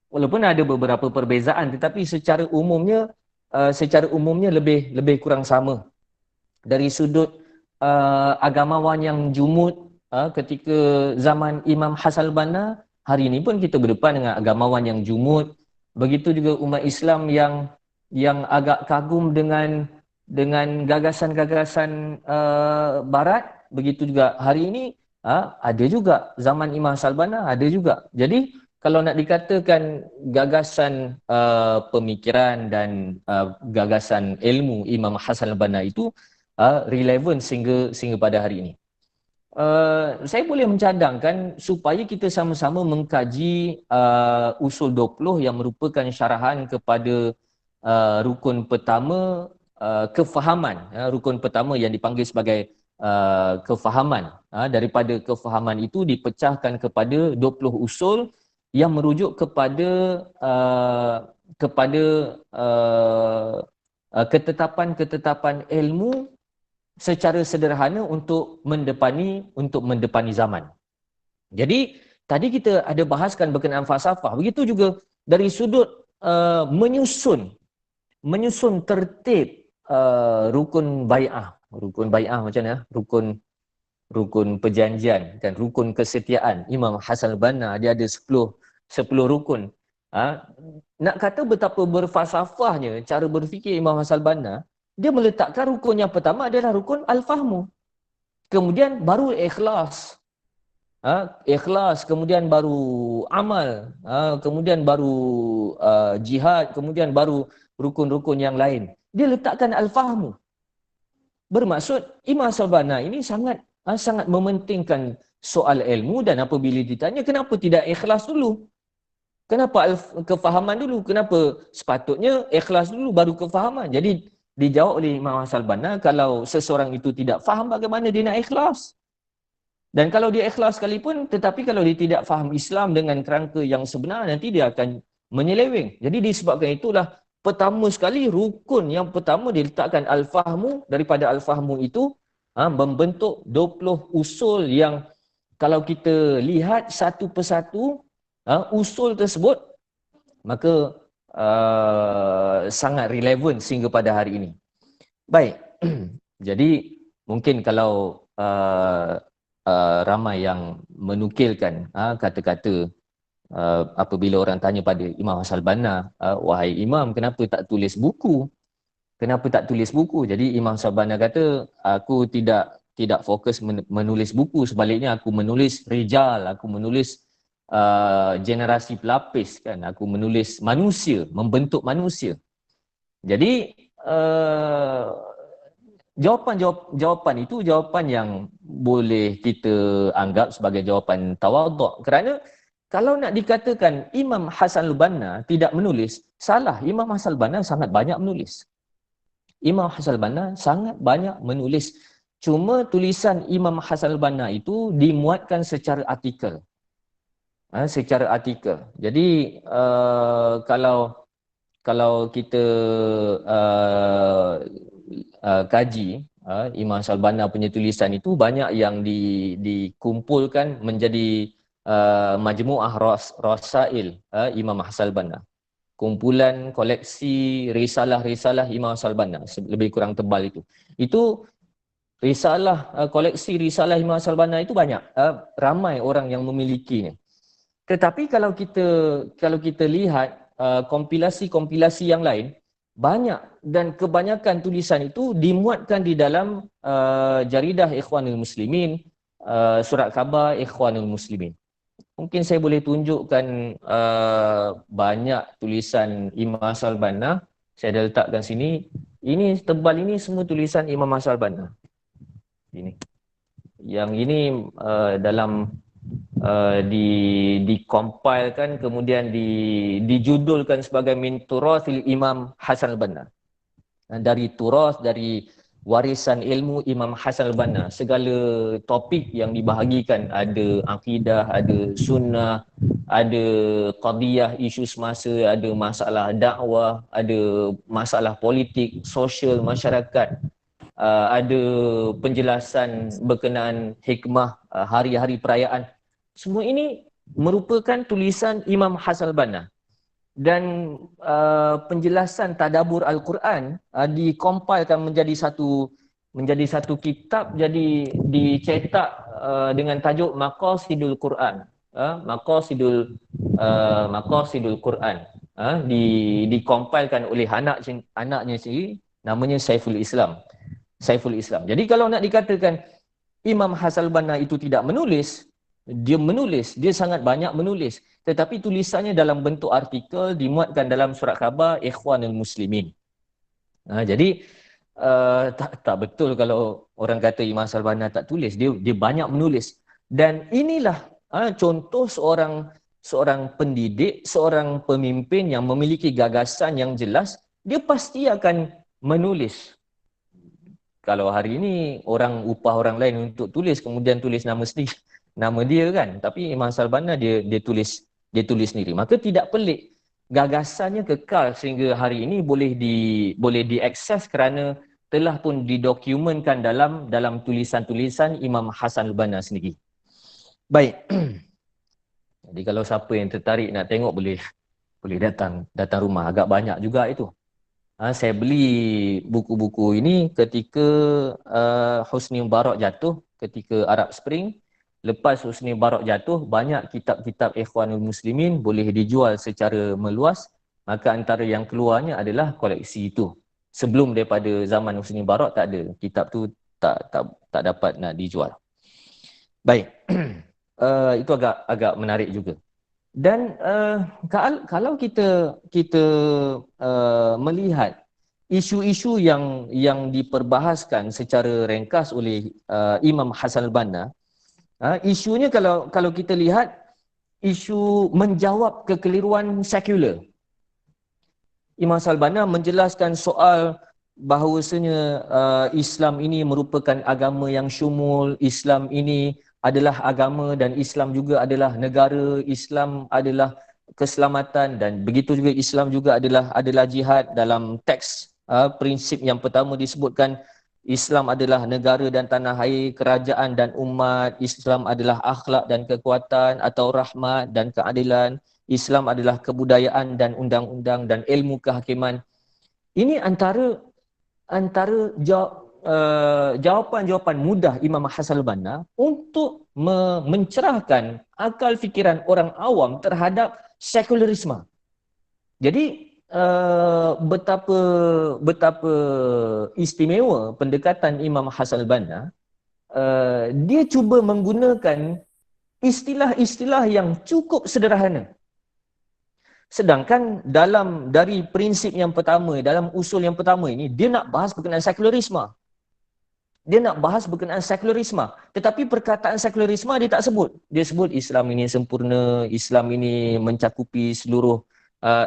Walaupun ada beberapa perbezaan, tetapi secara umumnya lebih kurang sama. Dari sudut agamawan yang jumud ketika zaman Imam Hassan Al-Banna, hari ini pun kita berdepan dengan agamawan yang jumud. Begitu juga umat Islam yang agak kagum dengan gagasan-gagasan Barat. Begitu juga hari ini ada juga zaman Imam Al-Banna, ada juga. Jadi kalau nak dikatakan gagasan pemikiran dan gagasan ilmu Imam Hassan Al-Banna itu relevan sehingga pada hari ini. Saya boleh mencadangkan supaya kita sama-sama mengkaji usul 20 yang merupakan syarahan kepada rukun pertama kefahaman. Rukun pertama yang dipanggil sebagai kefahaman. Daripada kefahaman itu dipecahkan kepada 20 usul yang merujuk kepada ketetapan ilmu secara sederhana untuk mendepani zaman. Jadi tadi kita ada bahaskan berkenaan falsafah. Begitu juga dari sudut menyusun tertib rukun bai'ah. Rukun bai'ah macam mana? Rukun perjanjian dan rukun kesetiaan. Imam Hassan Al-Banna dia ada 10 rukun. Nak kata betapa berfalsafahnya cara berfikir Imam Hassan Al-Banna, dia meletakkan rukun yang pertama adalah rukun al-fahmu. Kemudian baru ikhlas. Ikhlas, kemudian baru amal, kemudian baru jihad, kemudian baru rukun-rukun yang lain. Dia letakkan al-fahmu. Bermaksud Imam Al-Banna ini sangat mementingkan soal ilmu, dan apabila ditanya kenapa tidak ikhlas dulu? Kenapa kefahaman dulu? Kenapa sepatutnya ikhlas dulu baru kefahaman? Jadi dijawab oleh Imam Al-Banna, kalau seseorang itu tidak faham, bagaimana dia nak ikhlas? Dan kalau dia ikhlas sekalipun, tetapi kalau dia tidak faham Islam dengan kerangka yang sebenar, nanti dia akan menyeleweng. Jadi disebabkan itulah pertama sekali rukun yang pertama diletakkan al-fahmu. Daripada al-fahmu itu membentuk 20 usul yang kalau kita lihat satu persatu usul tersebut, maka sangat relevan sehingga pada hari ini. Baik. Jadi mungkin kalau ramai yang menukilkan kata-kata apabila orang tanya pada Imam Hassan Al-Banna, wahai Imam, kenapa tak tulis buku? Kenapa tak tulis buku? Jadi Imam Hassan Al-Banna kata, aku tidak fokus menulis buku, sebaliknya aku menulis rijal, aku menulis generasi pelapis, kan? Aku menulis manusia, membentuk manusia. Jadi jawapan itu jawapan yang boleh kita anggap sebagai jawapan tawaduk. Kerana kalau nak dikatakan Imam Hasan al-Banna tidak menulis, salah. Imam Hasan al-Banna sangat banyak menulis. Imam Hasan al-Banna sangat banyak menulis. Cuma tulisan Imam Hasan al-Banna itu dimuatkan secara artikel. Secara artikel. Jadi kalau kita kaji Imam Hasan al-Banna punya tulisan itu, banyak yang dikumpulkan menjadi Majmu'ah Rasail Imam Hasan al-Banna. Kumpulan koleksi risalah-risalah Imam Hasan al-Banna, lebih kurang tebal itu. Itu koleksi risalah Imam Hasan al-Banna itu banyak, ramai orang yang memilikinya. Tetapi kalau kita lihat kompilasi-kompilasi yang lain, banyak dan kebanyakan tulisan itu dimuatkan di dalam jaridah Ikhwanul Muslimin, surat khabar Ikhwanul Muslimin. Mungkin saya boleh tunjukkan banyak tulisan Imam Hasan al-Banna. Saya dah letakkan sini. Ini tebal, ini semua tulisan Imam Hasan al-Banna. Ini. Yang ini dalam dikompilekan, kemudian dijudulkan sebagai Min Turathil Imam Hasan al-Banna. Dari turath, dari warisan ilmu Imam Hasan al-Banna, segala topik yang dibahagikan, ada akidah, ada sunnah, ada qadiyah, isu semasa, ada masalah dakwah, ada masalah politik, sosial, masyarakat, ada penjelasan berkenaan hikmah hari-hari perayaan. Semua ini merupakan tulisan Imam Hasan al-Banna. Dan penjelasan tadabbur Al-Quran dikompilkan menjadi satu kitab, jadi dicetak dengan tajuk Maqasidul Quran. Maqasidul Quran. Dikompilkan oleh anaknya sendiri, namanya Saiful Islam. Jadi kalau nak dikatakan Imam Hasan al-Banna itu tidak menulis, dia sangat banyak menulis, tetapi tulisannya dalam bentuk artikel, dimuatkan dalam surat khabar Ikhwanul Muslimin. Jadi tak betul kalau orang kata Imam Hasan al-Banna tak tulis. Dia banyak menulis. Dan inilah contoh seorang pendidik, seorang pemimpin yang memiliki gagasan yang jelas, dia pasti akan menulis. Kalau hari ini orang upah orang lain untuk tulis, kemudian tulis nama dia kan, tapi Imam Hasan al-Banna dia tulis sendiri. Maka tidak pelik gagasannya kekal sehingga hari ini boleh diakses kerana telah pun didokumentkan dalam tulisan-tulisan Imam Hasan al-Banna sendiri. Baik. Jadi kalau siapa yang tertarik nak tengok, boleh datang rumah. Agak banyak juga itu. Saya beli buku-buku ini ketika Husni Mubarak jatuh, ketika Arab Spring. Lepas Husni Mubarak jatuh, banyak kitab-kitab Ikhwanul Muslimin boleh dijual secara meluas. Maka antara yang keluarnya adalah koleksi itu. Sebelum daripada zaman Husni Mubarak tak ada. Kitab tu tak dapat nak dijual. Baik. Itu agak menarik juga. Dan kalau kita melihat isu-isu yang diperbahaskan secara ringkas oleh Imam Hasan al-Banna, isunya kalau kita lihat, isu menjawab kekeliruan sekular. Imam Hasan al-Banna menjelaskan soal bahawasanya Islam ini merupakan agama yang syumul, Islam ini adalah agama dan Islam juga adalah negara, Islam adalah keselamatan, dan begitu juga Islam juga adalah jihad. Dalam teks prinsip yang pertama disebutkan Islam adalah negara dan tanah air, kerajaan dan umat. Islam adalah akhlak dan kekuatan atau rahmat dan keadilan. Islam adalah kebudayaan dan undang-undang dan ilmu kehakiman. Ini antara jawapan-jawapan mudah Imam Hasan al-Banna untuk mencerahkan akal fikiran orang awam terhadap sekularisme. Jadi betapa istimewa pendekatan Imam Hasan al-Banna. Dia cuba menggunakan istilah-istilah yang cukup sederhana. Sedangkan dari prinsip yang pertama, dalam usul yang pertama ini, dia nak bahas berkenaan sekularisme. Dia nak bahas berkenaan sekularisme. Tetapi perkataan sekularisme dia tak sebut. Dia sebut Islam ini sempurna, Islam ini mencakupi seluruh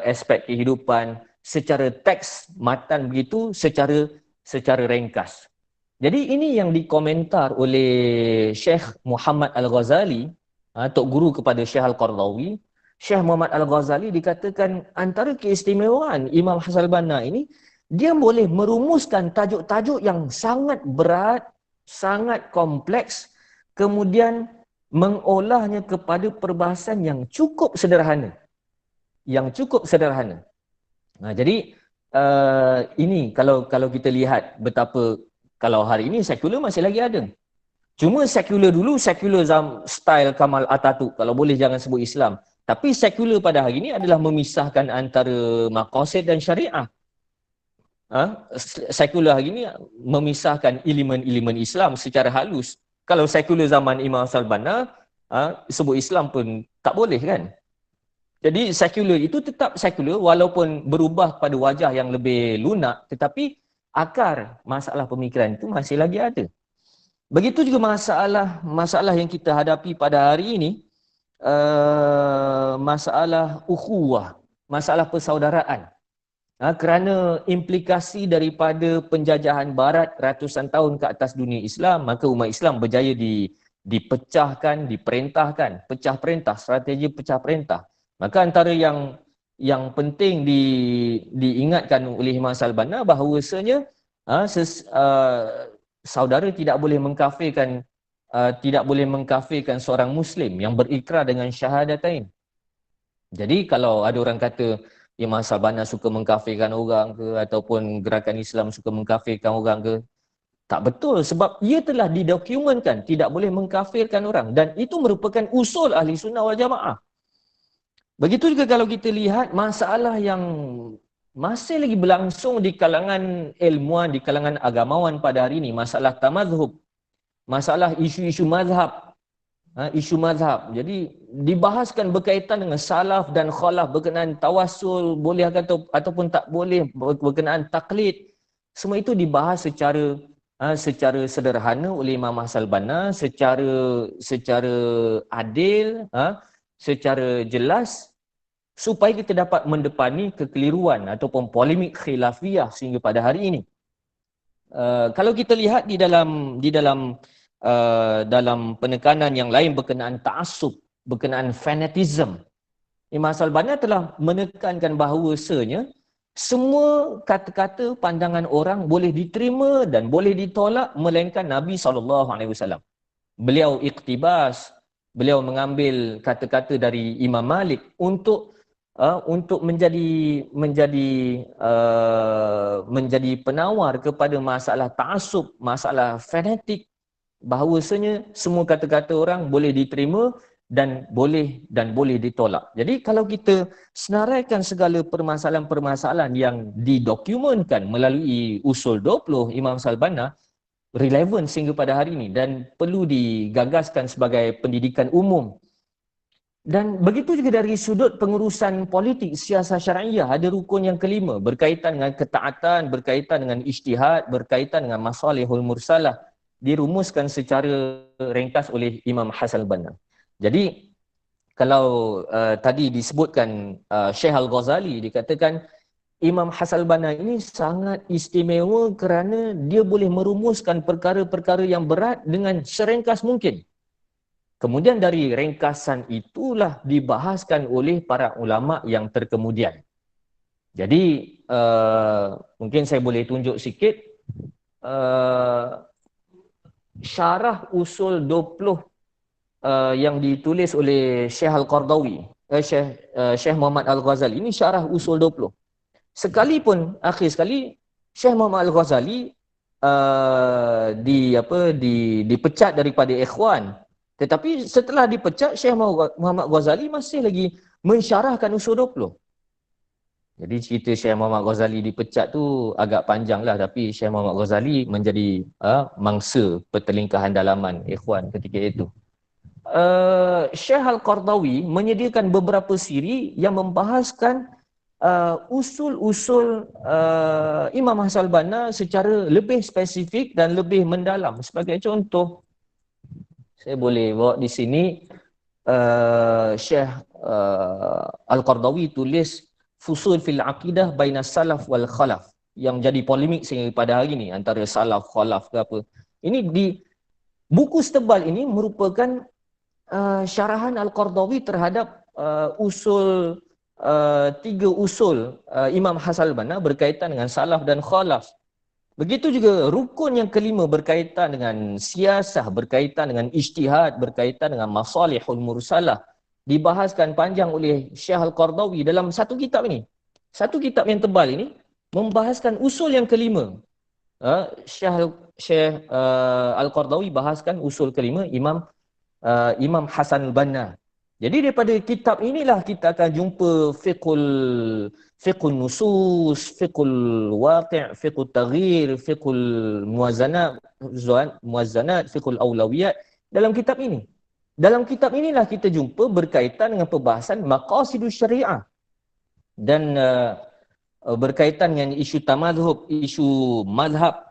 aspek kehidupan secara teks matan begitu, secara ringkas. Jadi ini yang dikomentar oleh Syekh Muhammad Al-Ghazali, Tok Guru kepada Syekh Al-Qardawi. Syekh Muhammad Al-Ghazali dikatakan antara keistimewaan Imam Hassan al-Banna ini, dia boleh merumuskan tajuk-tajuk yang sangat berat, sangat kompleks, kemudian mengolahnya kepada perbahasan yang cukup sederhana. Jadi ini kalau kita lihat betapa, kalau hari ini sekular masih lagi ada. Cuma sekular dulu, sekular style Kamal Atatürk, kalau boleh jangan sebut Islam. Tapi sekular pada hari ini adalah memisahkan antara maqasid dan syariah. Sekular hari ini memisahkan elemen-elemen Islam secara halus. Kalau sekular zaman Imam Al-Banna, sebut Islam pun tak boleh kan. Jadi sekular itu tetap sekular walaupun berubah pada wajah yang lebih lunak, tetapi akar masalah pemikiran itu masih lagi ada. Begitu juga masalah yang kita hadapi pada hari ini, masalah ukhuwah, masalah persaudaraan. Kerana implikasi daripada penjajahan barat ratusan tahun ke atas dunia Islam, maka umat Islam berjaya dipecahkan, diperintahkan, pecah perintah, strategi pecah perintah. Maka antara yang penting diingatkan oleh Imam Al-Banna bahawasanya saudara tidak boleh mengkafirkan seorang Muslim yang berikrar dengan syahadatain. Jadi kalau ada orang kata Imam Al-Banna suka mengkafirkan orang ke, ataupun gerakan Islam suka mengkafirkan orang ke, tak betul, sebab ia telah didokumentkan tidak boleh mengkafirkan orang, dan itu merupakan usul Ahli Sunnah wal Jamaah. Begitu juga kalau kita lihat masalah yang masih lagi berlangsung di kalangan ilmuwan, di kalangan agamawan pada hari ini, masalah tamadhub, masalah isu-isu mazhab. Isu mazhab. Jadi dibahaskan berkaitan dengan salaf dan khalaf, berkenaan tawassul, boleh ataupun tak boleh, berkenaan taklid. Semua itu dibahas secara sederhana oleh Imam Hassan al-Banna, secara adil, secara jelas, supaya kita dapat mendepani kekeliruan ataupun polemik khilafiyah sehingga pada hari ini. Kalau kita lihat di dalam penekanan yang lain berkenaan ta'assub, berkenaan fanatism, Imam Al-Banna telah menekankan bahawasanya semua kata-kata pandangan orang boleh diterima dan boleh ditolak melainkan Nabi SAW. Beliau iktibas, beliau mengambil kata-kata dari Imam Malik untuk menjadi penawar kepada masalah ta'assub, masalah fanatik, bahawasanya semua kata-kata orang boleh diterima dan boleh ditolak. Jadi kalau kita senaraikan segala permasalahan-permasalahan yang didokumentkan melalui usul 20 Imam Al-Banna, relevan sehingga pada hari ini dan perlu digagaskan sebagai pendidikan umum. Dan begitu juga dari sudut pengurusan politik siasat syariah, ada rukun yang kelima berkaitan dengan ketaatan, berkaitan dengan ijtihad, berkaitan dengan masalihul mursalah, dirumuskan secara ringkas oleh Imam Hassan al-Banna. Jadi kalau tadi disebutkan Syekh Al-Ghazali, dikatakan Imam Hassan al-Banna ini sangat istimewa kerana dia boleh merumuskan perkara-perkara yang berat dengan seringkas mungkin. Kemudian dari ringkasan itulah dibahaskan oleh para ulama yang terkemudian. Jadi mungkin saya boleh tunjuk sikit syarah usul 20 yang ditulis oleh Syekh Al-Qardawi, Syekh Muhammad Al-Ghazali. Ini syarah usul 20. Sekalipun akhir sekali Syekh Muhammad Al-Ghazali dipecat daripada Ikhwan, tetapi setelah dipecat, Syekh Muhammad Ghazali masih lagi mensyarahkan usul 20. Jadi cerita Syekh Muhammad Ghazali dipecat tu agak panjang lah, tapi Syekh Muhammad Ghazali menjadi mangsa pertelingkahan dalaman Ikhwan ketika itu. Syekh Al-Qardawi menyediakan beberapa siri yang membahaskan usul-usul Imam Hassan al-Banna secara lebih spesifik dan lebih mendalam. Sebagai contoh, saya boleh bawa di sini Syekh Al-Qardawi tulis Fusul fil Aqidah Baina Salaf wal Khalaf, yang jadi polemik sehingga pada hari ini antara Salaf, Khalaf ke apa. Ini di buku setebal ini merupakan syarahan Al-Qardawi terhadap tiga usul Imam Hassan al-Banna berkaitan dengan Salaf dan Khalaf. Begitu juga rukun yang kelima berkaitan dengan siasah, berkaitan dengan ijtihad, berkaitan dengan masalihul mursalah. Dibahaskan panjang oleh Syekh Al-Qardawi dalam satu kitab ini. Satu kitab yang tebal ini membahaskan usul yang kelima. Syekh Al-Qardawi bahaskan usul kelima Imam Hassan al-Banna. Jadi daripada kitab inilah kita akan jumpa fiqhul nusus, fiqhul waqi', fiqhul taghyir, fiqhul muwazzanat, fiqhul awlawiyat dalam kitab ini. Dalam kitab inilah kita jumpa berkaitan dengan perbahasan maqasidus syariah dan berkaitan dengan isu tamadhub, isu mazhab,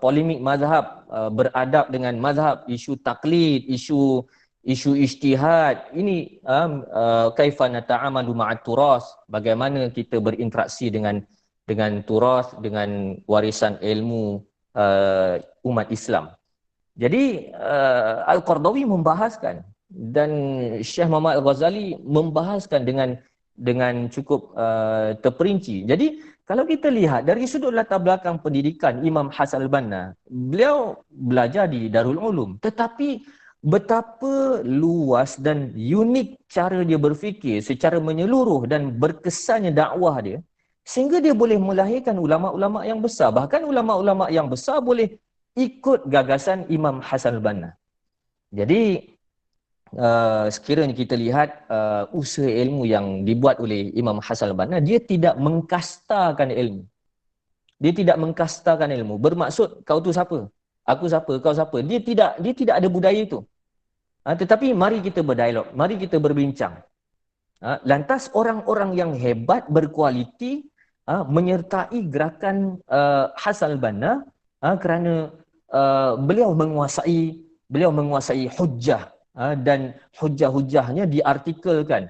polemik mazhab, beradab dengan mazhab, isu taklid, isu ijtihad. Ini kaifa nata'amalu ma'at turas, bagaimana kita berinteraksi dengan turas, dengan warisan ilmu umat Islam. Jadi Al-Qardawi membahaskan dan Syekh Muhammad Al-Ghazali membahaskan dengan cukup terperinci. Jadi kalau kita lihat dari sudut latar belakang pendidikan Imam Hassan al-Banna, beliau belajar di Darul Ulum, tetapi betapa luas dan unik cara dia berfikir secara menyeluruh dan berkesannya dakwah dia, sehingga dia boleh melahirkan ulama-ulama yang besar. Bahkan ulama-ulama yang besar boleh ikut gagasan Imam Hassan al-Banna. Jadi sekiranya kita lihat usaha ilmu yang dibuat oleh Imam Hassan al-Banna, dia tidak mengkastakan ilmu. Dia tidak mengkastakan ilmu. Bermaksud kau tu siapa? Aku siapa? Kau siapa? Dia tidak ada budaya itu. Tetapi mari kita berdialog, mari kita berbincang. Lantas orang-orang yang hebat, berkualiti menyertai gerakan Hassan al-Banna kerana beliau menguasai hujjah. Dan hujah-hujahnya diartikelkan,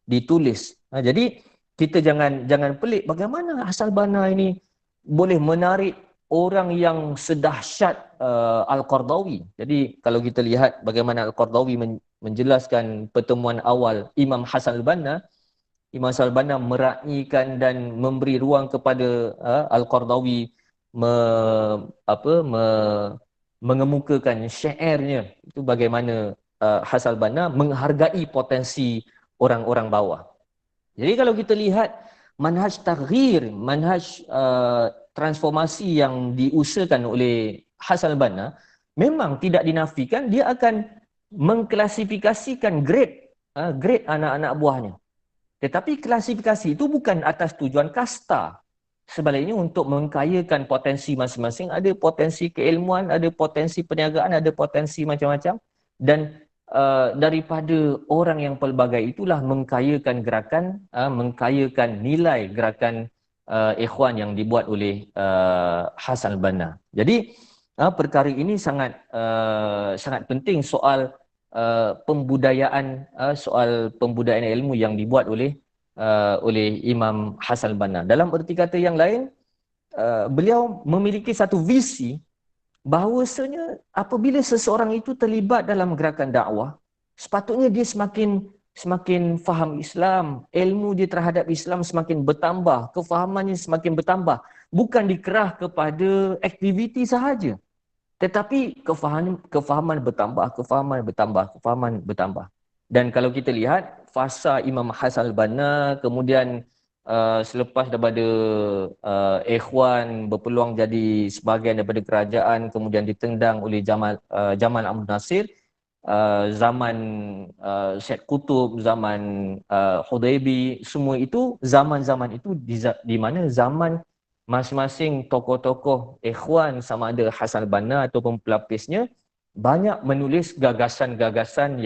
ditulis. Jadi kita jangan pelik bagaimana Hassan al-Banna ini boleh menarik orang yang sedahsyat Al-Qardawi. Jadi kalau kita lihat bagaimana Al-Qardawi menjelaskan pertemuan awal Imam Hassan al-Banna, Imam Hassan al-Banna meraihkan dan memberi ruang kepada Al-Qardawi mengemukakan syairnya itu bagaimana Hassan al-Banna menghargai potensi orang-orang bawah. Jadi kalau kita lihat manhaj taghyir, manhaj transformasi yang diusahakan oleh Hassan al-Banna, memang tidak dinafikan dia akan mengklasifikasikan grade anak-anak buahnya. Tetapi klasifikasi itu bukan atas tujuan kasta. Sebaliknya untuk mengkayakan potensi masing-masing, ada potensi keilmuan, ada potensi perniagaan, ada potensi macam-macam, dan daripada orang yang pelbagai itulah mengkayakan gerakan, mengkayakan nilai gerakan ikhwan yang dibuat oleh Hassan al-Banna. Jadi perkara ini sangat penting, soal pembudayaan ilmu yang dibuat oleh Imam Hassan al-Banna. Dalam erti kata yang lain, beliau memiliki satu visi bahawasanya apabila seseorang itu terlibat dalam gerakan dakwah, sepatutnya dia semakin faham Islam, ilmu dia terhadap Islam semakin bertambah, kefahamannya semakin bertambah, bukan dikerah kepada aktiviti sahaja, tetapi kefahaman bertambah. Dan kalau kita lihat fasa Imam Hassan al-Banna, kemudian selepas daripada Ikhwan berpeluang jadi sebahagian daripada kerajaan, kemudian ditendang oleh Jamal Abdul Nasir, zaman Syed Qutb, zaman Hudaybi, semua itu zaman-zaman itu di mana zaman masing-masing tokoh-tokoh Ikhwan, sama ada Hassan al-Banna ataupun pelapisnya, banyak menulis gagasan-gagasan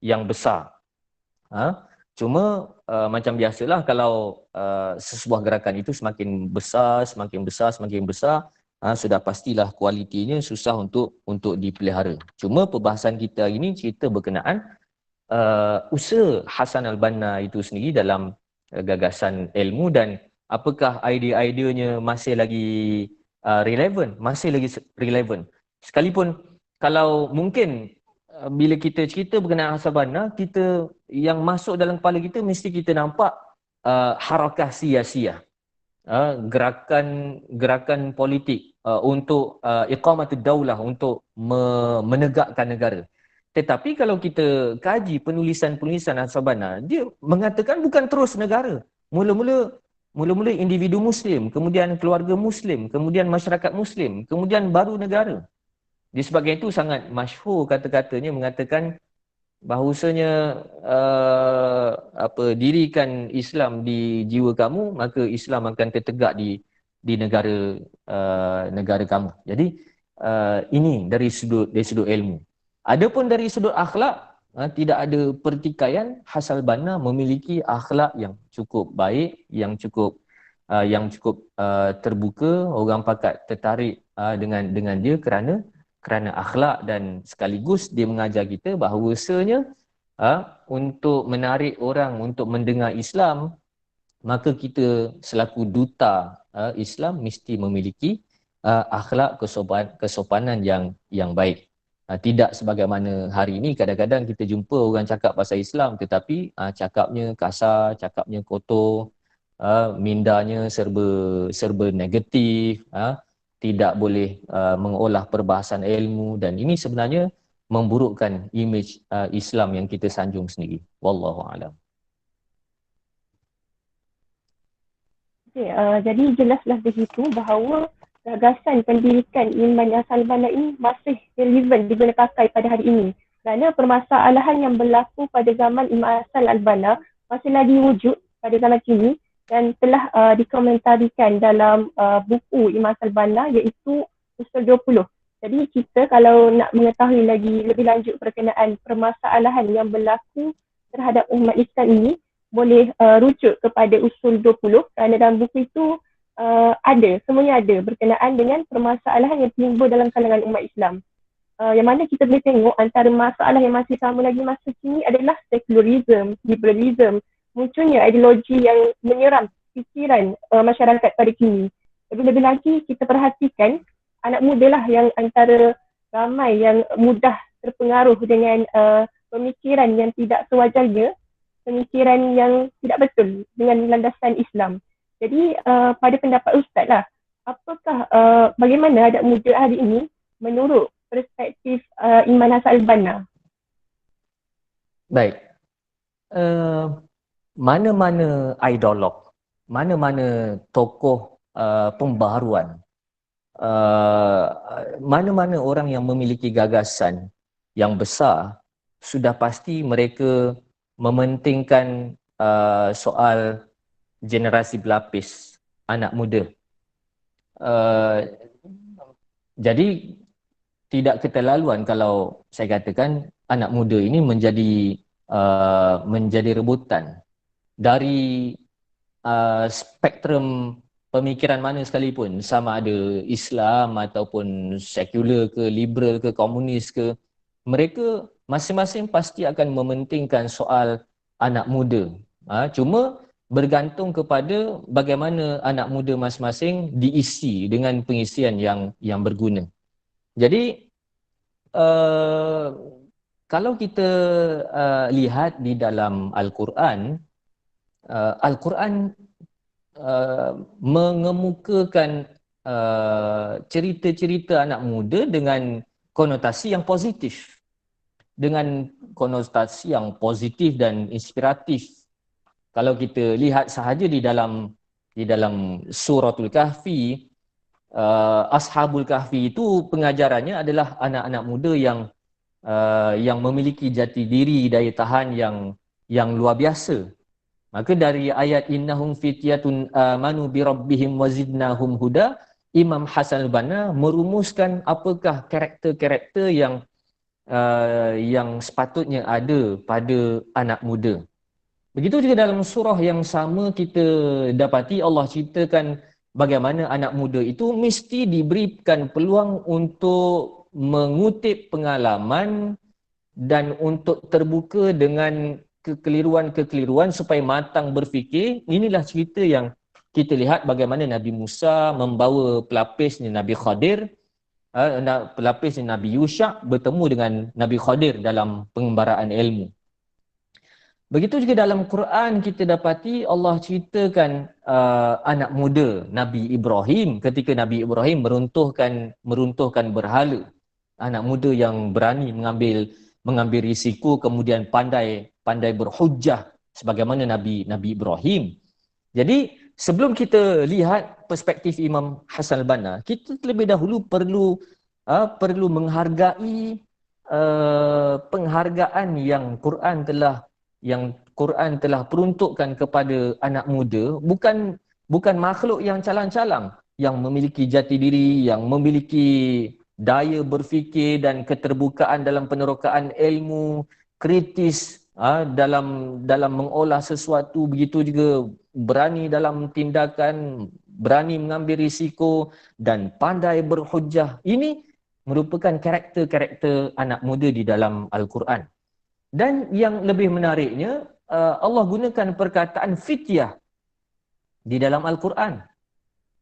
yang besar. Cuma macam biasalah kalau sesebuah gerakan itu semakin besar, semakin besar, sudah pastilah kualitinya susah untuk dipelihara. Cuma perbahasan kita hari ini cerita berkenaan usaha Hassan al-Banna itu sendiri dalam gagasan ilmu dan apakah idea-ideanya masih lagi relevan. Sekalipun kalau mungkin bila kita cerita berkenaan Hassan al-Banna, kita yang masuk dalam kepala kita mesti kita nampak harakah sia-sia. Gerakan politik untuk iqamatud daulah, untuk menegakkan negara. Tetapi kalau kita kaji penulisan-penulisan Hassan al-Banna, dia mengatakan bukan terus negara. Mula-mula individu Muslim, kemudian keluarga Muslim, kemudian masyarakat Muslim, kemudian baru negara. Disebabkan itu sangat masyhur kata-katanya mengatakan bahawasanya dirikan Islam di jiwa kamu, maka Islam akan tertegak di negara kamu. Jadi ini dari sudut ilmu. Adapun dari sudut akhlak, tidak ada pertikaian. Hassan al-Banna memiliki akhlak yang cukup baik, yang cukup terbuka. Orang pakat tertarik dengan dia kerana akhlak, dan sekaligus dia mengajar kita bahawasanya untuk menarik orang untuk mendengar Islam, maka kita selaku duta Islam mesti memiliki akhlak kesopanan yang baik. Tidak sebagaimana hari ini kadang-kadang kita jumpa orang cakap pasal Islam tetapi cakapnya kasar, cakapnya kotor, mindanya serba negatif, tidak boleh mengolah perbahasan ilmu, dan ini sebenarnya memburukkan imej Islam yang kita sanjung sendiri. Wallahu a'lam. Okay, jadi jelaslah begitu bahawa gagasan pendidikan iman Hassan al-Banna ini masih relevan diguna pakai pada hari ini. Kerana permasalahan yang berlaku pada zaman Imam Hassan al-Banna masih lagi wujud pada zaman kini dan telah dikomentarikan dalam buku Imam Hassan al-Banna iaitu Usul 20. Jadi kita kalau nak mengetahui lagi lebih lanjut berkenaan permasalahan yang berlaku terhadap umat Islam ini, boleh rujuk kepada Usul 20 kerana dalam buku itu semuanya ada berkenaan dengan permasalahan yang timbul dalam kalangan umat Islam. Yang mana kita boleh tengok antara masalah yang masih sama lagi masa kini adalah secularism, liberalism, munculnya ideologi yang menyeram fikiran masyarakat pada kini. Lebih-lebih lagi kita perhatikan anak muda lah yang antara ramai yang mudah terpengaruh dengan pemikiran yang tidak sewajarnya, pemikiran yang tidak betul dengan landasan Islam. Jadi pada pendapat Ustaz lah, apakah bagaimana anak muda hari ini menurut perspektif Iman Hassan al-Banna? Baik. Mana-mana ideolog, mana-mana tokoh pembaharuan, mana-mana orang yang memiliki gagasan yang besar, sudah pasti mereka mementingkan soal generasi berlapis, anak muda. Jadi tidak keterlaluan kalau saya katakan anak muda ini menjadi rebutan dari spektrum pemikiran mana sekalipun, sama ada Islam ataupun sekular ke, liberal ke, komunis ke, mereka masing-masing pasti akan mementingkan soal anak muda. Cuma bergantung kepada bagaimana anak muda masing-masing diisi dengan pengisian yang berguna. Jadi kalau kita lihat di dalam Al-Quran, Al-Quran mengemukakan cerita-cerita anak muda dengan konotasi yang positif, dan inspiratif. Kalau kita lihat sahaja di dalam Suratul Kahfi, Ashabul Kahfi itu pengajarannya adalah anak-anak muda yang memiliki jati diri, daya tahan yang luar biasa. Maka dari ayat innahum fityatun amanu bi rabbihim wazidnahum huda, Imam Hassan al-Banna merumuskan apakah karakter-karakter yang sepatutnya ada pada anak muda. Begitu juga dalam surah yang sama kita dapati Allah ceritakan bagaimana anak muda itu mesti diberikan peluang untuk mengutip pengalaman dan untuk terbuka dengan kekeliruan-kekeliruan supaya matang berfikir. Inilah cerita yang kita lihat bagaimana Nabi Musa membawa pelapisnya Nabi Khadir, pelapisnya Nabi Yusha bertemu dengan Nabi Khadir dalam pengembaraan ilmu. Begitu juga dalam Quran kita dapati Allah ceritakan anak muda Nabi Ibrahim ketika Nabi Ibrahim meruntuhkan berhala. Anak muda yang berani mengambil risiko, kemudian pandai berhujjah sebagaimana Nabi Ibrahim. Jadi sebelum kita lihat perspektif Imam Hasan al-Banna, kita terlebih dahulu perlu menghargai penghargaan yang Quran telah peruntukkan kepada anak muda, bukan makhluk yang calang-calang, yang memiliki jati diri, yang memiliki daya berfikir dan keterbukaan dalam penerokaan ilmu, kritis dalam mengolah sesuatu, begitu juga berani dalam tindakan, berani mengambil risiko dan pandai berhujjah. Ini merupakan karakter-karakter anak muda di dalam Al-Quran. Dan yang lebih menariknya, Allah gunakan perkataan fityah di dalam Al-Quran.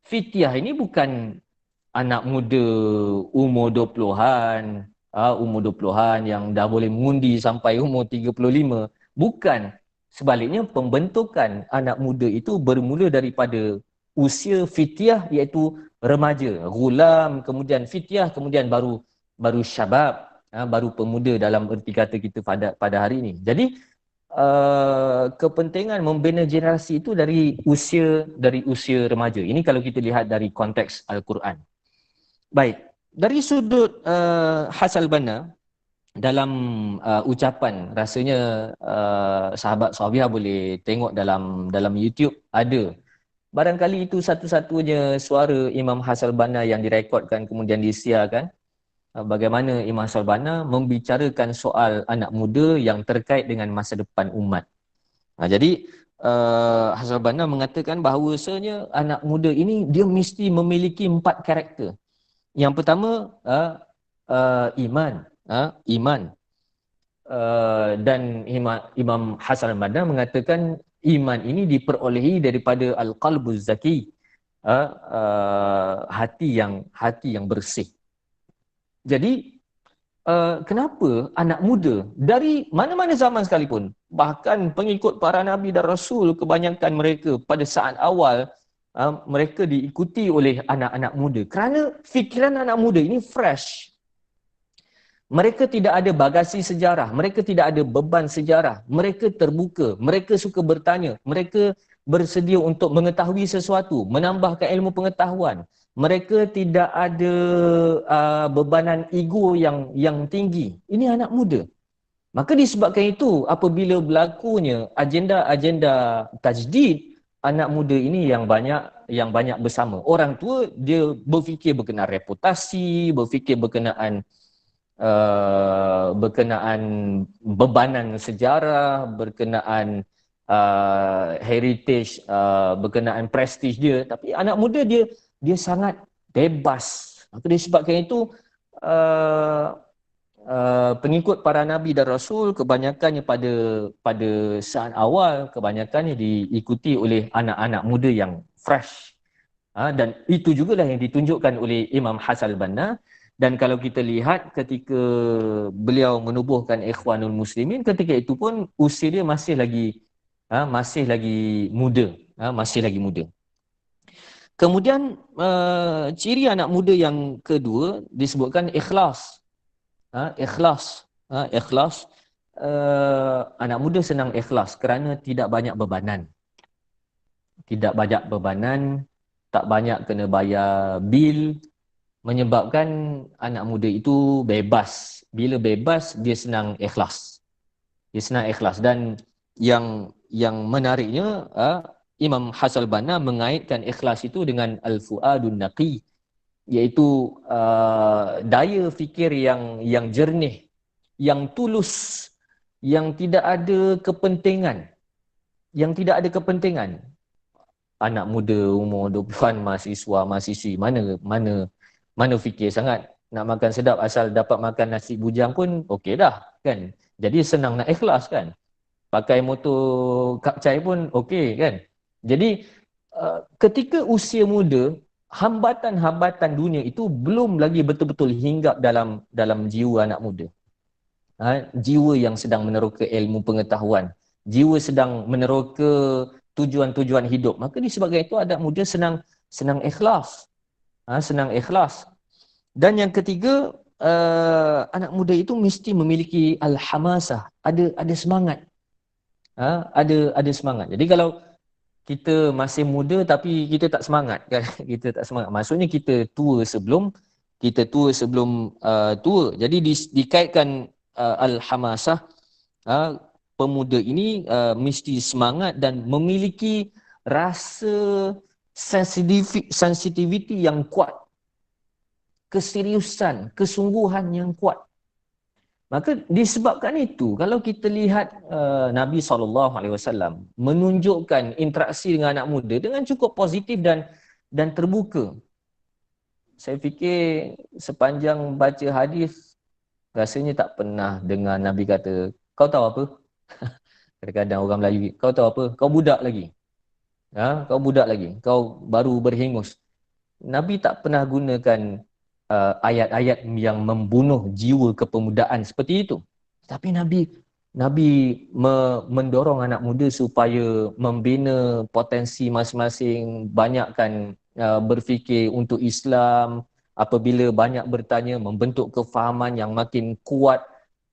Fityah ini bukan anak muda umur 20-an, yang dah boleh mengundi sampai umur 35. Bukan. Sebaliknya, pembentukan anak muda itu bermula daripada usia fityah, iaitu remaja, gulam, kemudian fityah, kemudian baru syabab, baru pemuda dalam erti kata kita pada hari ini. Jadi kepentingan membina generasi itu dari usia remaja. Ini kalau kita lihat dari konteks Al-Quran. Baik, dari sudut Hasan al-Banna dalam ucapan, rasanya sahabat Sahabiah boleh tengok dalam YouTube ada. Barangkali itu satu-satunya suara Imam Hasan al-Banna yang direkodkan kemudian disiarkan. Bagaimana Imam Hasan al-Banna membicarakan soal anak muda yang terkait dengan masa depan umat. Jadi Hasan al-Banna mengatakan bahawasanya anak muda ini dia mesti memiliki 4 karakter. Yang pertama iman. Dan Imam Hasan al-Banna mengatakan iman ini diperolehi daripada al-qalbuz zaki, hati yang bersih. Jadi kenapa anak muda dari mana-mana zaman sekalipun, bahkan pengikut para nabi dan rasul, kebanyakan mereka pada saat awal mereka diikuti oleh anak-anak muda kerana fikiran anak muda ini fresh. Mereka tidak ada bagasi sejarah, mereka tidak ada beban sejarah, mereka terbuka, mereka suka bertanya, mereka bersedia untuk mengetahui sesuatu, menambahkan ilmu pengetahuan. Mereka tidak ada bebanan ego yang tinggi. Ini anak muda. Maka disebabkan itu, apabila berlakunya agenda-agenda tajdid, anak muda ini yang banyak bersama. Orang tua dia berfikir berkenaan reputasi, berfikir berkenaan bebanan sejarah, berkenaan heritage, berkenaan prestige dia. Tapi anak muda dia sangat bebas. Maka disebabkan itu pengikut para nabi dan rasul kebanyakannya pada saat awal kebanyakannya diikuti oleh anak-anak muda yang fresh. Dan itu jugalah yang ditunjukkan oleh Imam Hasan al-Banna. Dan kalau kita lihat ketika beliau menubuhkan Ikhwanul Muslimin, ketika itu pun usia dia masih lagi muda. Kemudian ciri anak muda yang kedua disebutkan ikhlas. Ikhlas. Anak muda senang ikhlas kerana tidak banyak bebanan. Tak banyak kena bayar bil, menyebabkan anak muda itu bebas. Bila bebas, dia senang ikhlas. Dan yang menariknya, Imam Hasan al-Banna mengaitkan ikhlas itu dengan al-fuadun naqi, iaitu daya fikir yang jernih, yang tulus, yang tidak ada kepentingan. yang tidak ada kepentingan. Anak muda umur 20-an, mahasiswa, mahasiswi, mana fikir sangat nak makan sedap, asal dapat makan nasi bujang pun okey dah kan. Jadi senang nak ikhlas kan. Pakai motor kapcai pun okey kan. Jadi ketika usia muda, hambatan-hambatan dunia itu belum lagi betul-betul hinggap dalam jiwa anak muda. Jiwa yang sedang meneroka ilmu pengetahuan, jiwa sedang meneroka tujuan-tujuan hidup. Maka disebabkan itu anak muda senang ikhlas. Senang ikhlas. Dan yang ketiga, anak muda itu mesti memiliki al-hamasah, ada semangat. Ada semangat. Jadi kalau kita masih muda tapi kita tak semangat kan, kita tak semangat, maksudnya kita tua sebelum tua. Jadi dikaitkan al-hamasah, pemuda ini mesti semangat dan memiliki rasa sensitivity yang kuat, keseriusan, kesungguhan yang kuat. Maka disebabkan itu, kalau kita lihat Nabi SAW menunjukkan interaksi dengan anak muda dengan cukup positif dan terbuka. Saya fikir sepanjang baca hadis, rasanya tak pernah dengar Nabi kata, kau tahu apa? Kadang-kadang orang Melayu, kau tahu apa? Kau budak lagi. Kau budak lagi. Kau baru berhingus. Nabi tak pernah gunakan ayat-ayat yang membunuh jiwa kepemudaan seperti itu. Tapi Nabi mendorong anak muda supaya membina potensi masing-masing, banyakkan berfikir untuk Islam, apabila banyak bertanya, membentuk kefahaman yang makin kuat.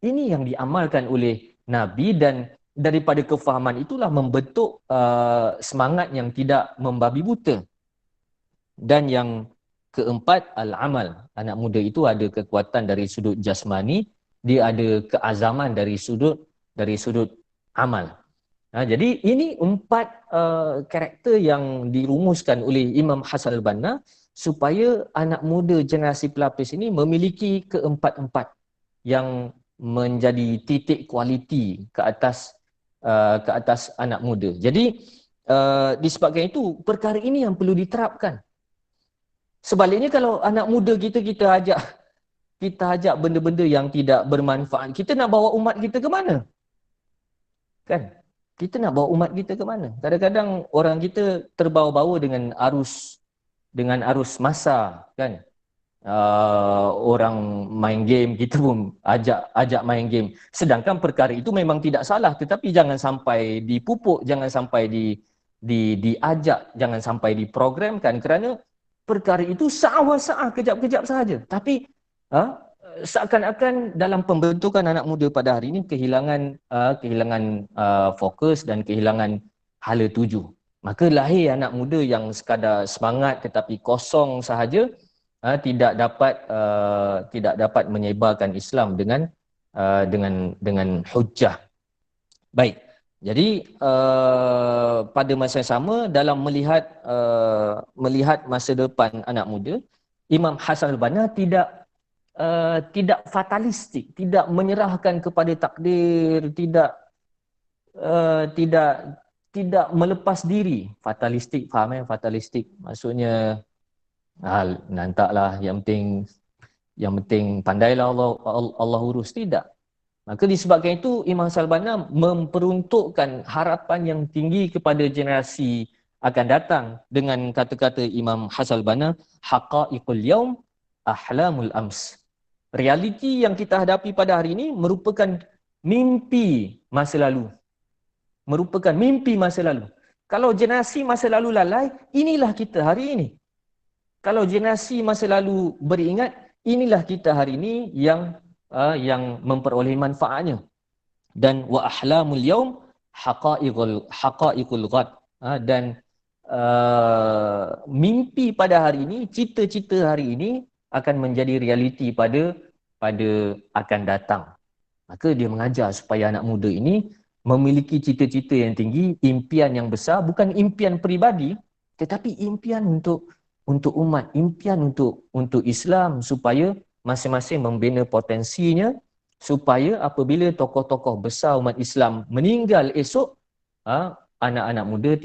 Ini yang diamalkan oleh Nabi, dan daripada kefahaman itulah membentuk semangat yang tidak membabi buta. Dan yang keempat, al-amal. Anak muda itu ada kekuatan dari sudut jasmani, dia ada keazaman dari sudut amal. Jadi ini empat karakter yang dirumuskan oleh Imam Hasan al-Banna supaya anak muda generasi pelapis ini memiliki keempat-empat yang menjadi titik kualiti ke atas anak muda. Jadi disebabkan itu perkara ini yang perlu diterapkan. Sebaliknya kalau anak muda kita ajak benda-benda yang tidak bermanfaat, kita nak bawa umat kita ke mana? Kan? Kita nak bawa umat kita ke mana? Kadang-kadang orang kita terbawa-bawa dengan arus masa, kan? Orang main game, kita pun ajak main game. Sedangkan perkara itu memang tidak salah, tetapi jangan sampai dipupuk, jangan sampai diajak, jangan sampai diprogramkan, kerana perkara itu sa'ah kejap-kejap sahaja. Tapi seakan-akan dalam pembentukan anak muda pada hari ini kehilangan fokus dan kehilangan hala tuju. Maka lahir anak muda yang sekadar semangat tetapi kosong sahaja, tidak dapat menyebarkan Islam dengan hujjah. Baik. Jadi pada masa yang sama, dalam melihat masa depan anak muda, Imam Hasan al-Banna tidak fatalistik, tidak menyerahkan kepada takdir, tidak melepas diri. Fatalistik, faham fatalistik? Maksudnya nantaklah, yang penting pandailah Allah urus. Tidak. Maka disebabkan itu Imam Hasan al-Banna memperuntukkan harapan yang tinggi kepada generasi akan datang dengan kata-kata Imam Hasan al-Banna, haqa'iqul yaum ahlamul ams. Realiti yang kita hadapi pada hari ini merupakan mimpi masa lalu. Kalau generasi masa lalu lalai, inilah kita hari ini. Kalau generasi masa lalu beringat, inilah kita hari ini yang memperoleh manfaatnya. Dan wa ahlamul yaum haqa'iqul ghad. Dan mimpi pada hari ini, cita-cita hari ini akan menjadi realiti pada akan datang. Maka dia mengajar supaya anak muda ini memiliki cita-cita yang tinggi, impian yang besar, bukan impian peribadi, tetapi impian untuk umat, impian untuk Islam, supaya masing-masing membina potensinya, supaya apabila tokoh-tokoh besar umat Islam meninggal esok, anak-anak muda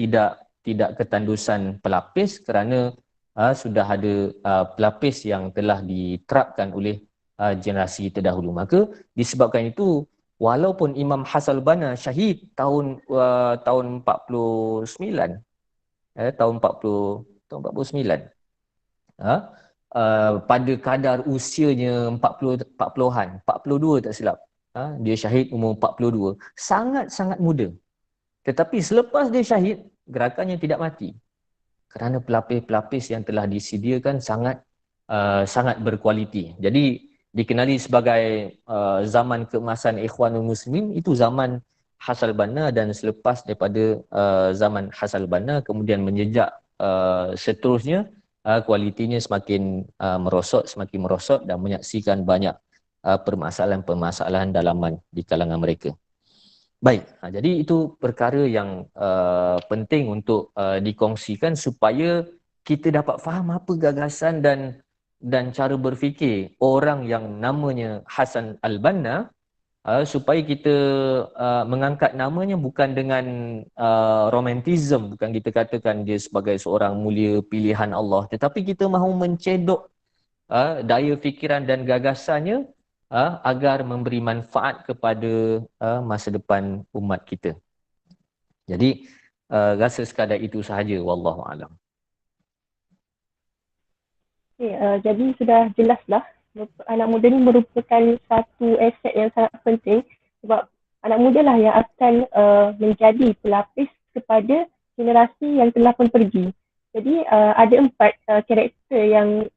tidak ketandusan pelapis kerana sudah ada pelapis yang telah diterapkan oleh generasi terdahulu. Maka disebabkan itu, walaupun Imam Hasan al-Banna syahid tahun 49, tahun 49, pada kadar usianya 40-an, 42 tak silap. Dia syahid umur 42, sangat-sangat muda. Tetapi selepas dia syahid, gerakannya tidak mati kerana pelapis-pelapis yang telah disediakan sangat berkualiti. Jadi dikenali sebagai zaman keemasan Ikhwanul Muslimin, itu zaman Hasan al-Banna, dan selepas daripada zaman Hasan al-Banna kemudian menjejak seterusnya, kualitinya semakin merosot dan menyaksikan banyak permasalahan-permasalahan dalaman di kalangan mereka. Baik, jadi itu perkara yang penting untuk dikongsikan supaya kita dapat faham apa gagasan dan cara berfikir orang yang namanya Hasan al-Banna, supaya kita mengangkat namanya bukan dengan romantism, bukan kita katakan dia sebagai seorang mulia pilihan Allah, tetapi kita mahu mencedok daya fikiran dan gagasannya agar memberi manfaat kepada masa depan umat kita. Jadi rasa sekadar itu sahaja, wallahu alam. Okay, jadi sudah jelaslah anak muda ni merupakan satu aset yang sangat penting, sebab anak muda lah yang akan menjadi pelapis kepada generasi yang telah pun pergi. Jadi ada empat karakter yang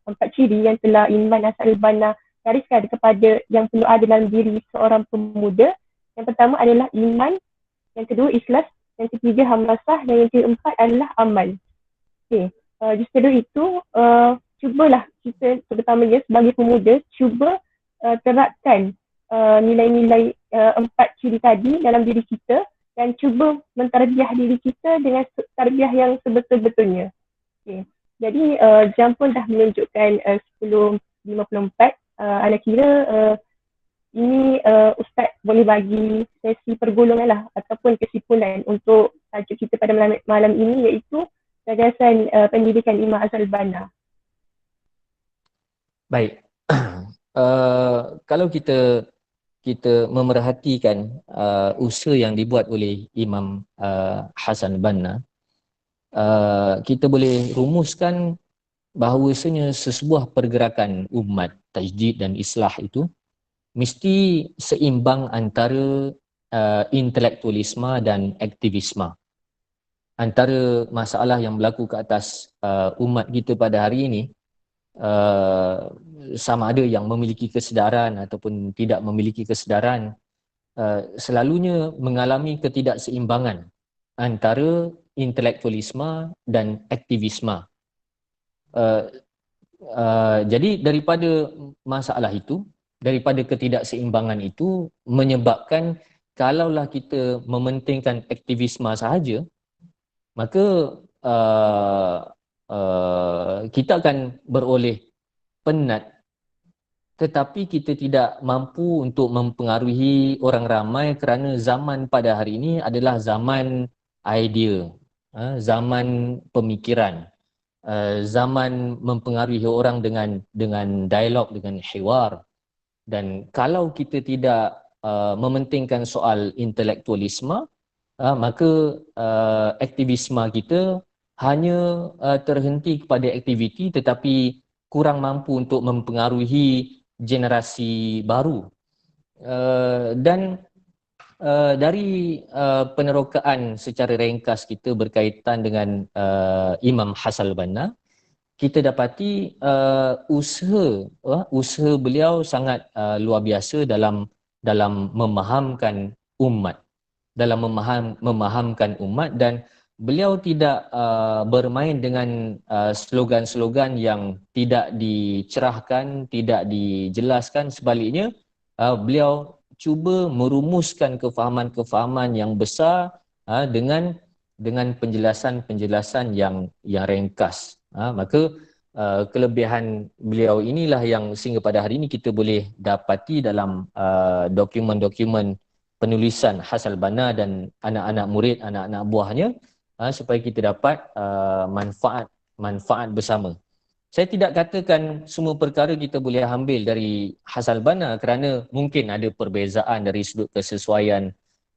empat ciri yang telah Imam Hasan al-Banna gariskan kepada yang perlu ada dalam diri seorang pemuda. Yang pertama adalah iman, yang kedua ikhlas, yang ketiga hamlasah, dan yang keempat adalah amal. Okay. Justru itu, cubalah kita terutamanya sebagai pemuda, cuba terapkan nilai-nilai empat ciri tadi dalam diri kita dan cuba mentarbiah diri kita dengan tarbiah yang sebetul-betulnya. Okay. Jadi jam pun dah menunjukkan 10.54. Ana kira ini Ustaz boleh bagi sesi pergolongan lah ataupun kesimpulan untuk tajuk kita pada malam ini, iaitu gagasan pendidikan Imam Hasan al-Banna. Baik. Kalau kita memerhatikan usaha yang dibuat oleh Imam Hasan al-Banna, kita boleh rumuskan bahawasanya sesebuah pergerakan umat tajdid dan islah itu mesti seimbang antara intelektualisme dan aktivisme. Antara masalah yang berlaku ke atas umat kita pada hari ini, sama ada yang memiliki kesedaran ataupun tidak memiliki kesedaran, selalunya mengalami ketidakseimbangan antara intelektualisme dan aktivisme. Jadi daripada masalah itu, daripada ketidakseimbangan itu menyebabkan kalaulah kita mementingkan aktivisme sahaja, maka kita akan beroleh penat, tetapi kita tidak mampu untuk mempengaruhi orang ramai kerana zaman pada hari ini adalah zaman idea, zaman pemikiran, zaman mempengaruhi orang dengan dialog, dengan hiwar. Dan kalau kita tidak mementingkan soal intelektualisme, maka aktivisme kita hanya terhenti kepada aktiviti tetapi kurang mampu untuk mempengaruhi generasi baru. Dan dari penerokaan secara ringkas kita berkaitan dengan Imam Hasan al-Banna, kita dapati usaha beliau sangat luar biasa dalam memahamkan umat, memahamkan umat, dan beliau tidak bermain dengan slogan-slogan yang tidak dicerahkan, tidak dijelaskan. Sebaliknya, beliau cuba merumuskan kefahaman-kefahaman yang besar dengan penjelasan-penjelasan yang ringkas. Maka kelebihan beliau inilah yang sehingga pada hari ini kita boleh dapati dalam dokumen-dokumen penulisan Hassan al-Banna dan anak-anak murid, anak-anak buahnya, supaya kita dapat manfaat bersama. Saya tidak katakan semua perkara kita boleh ambil dari Hassan al-Banna kerana mungkin ada perbezaan dari sudut kesesuaian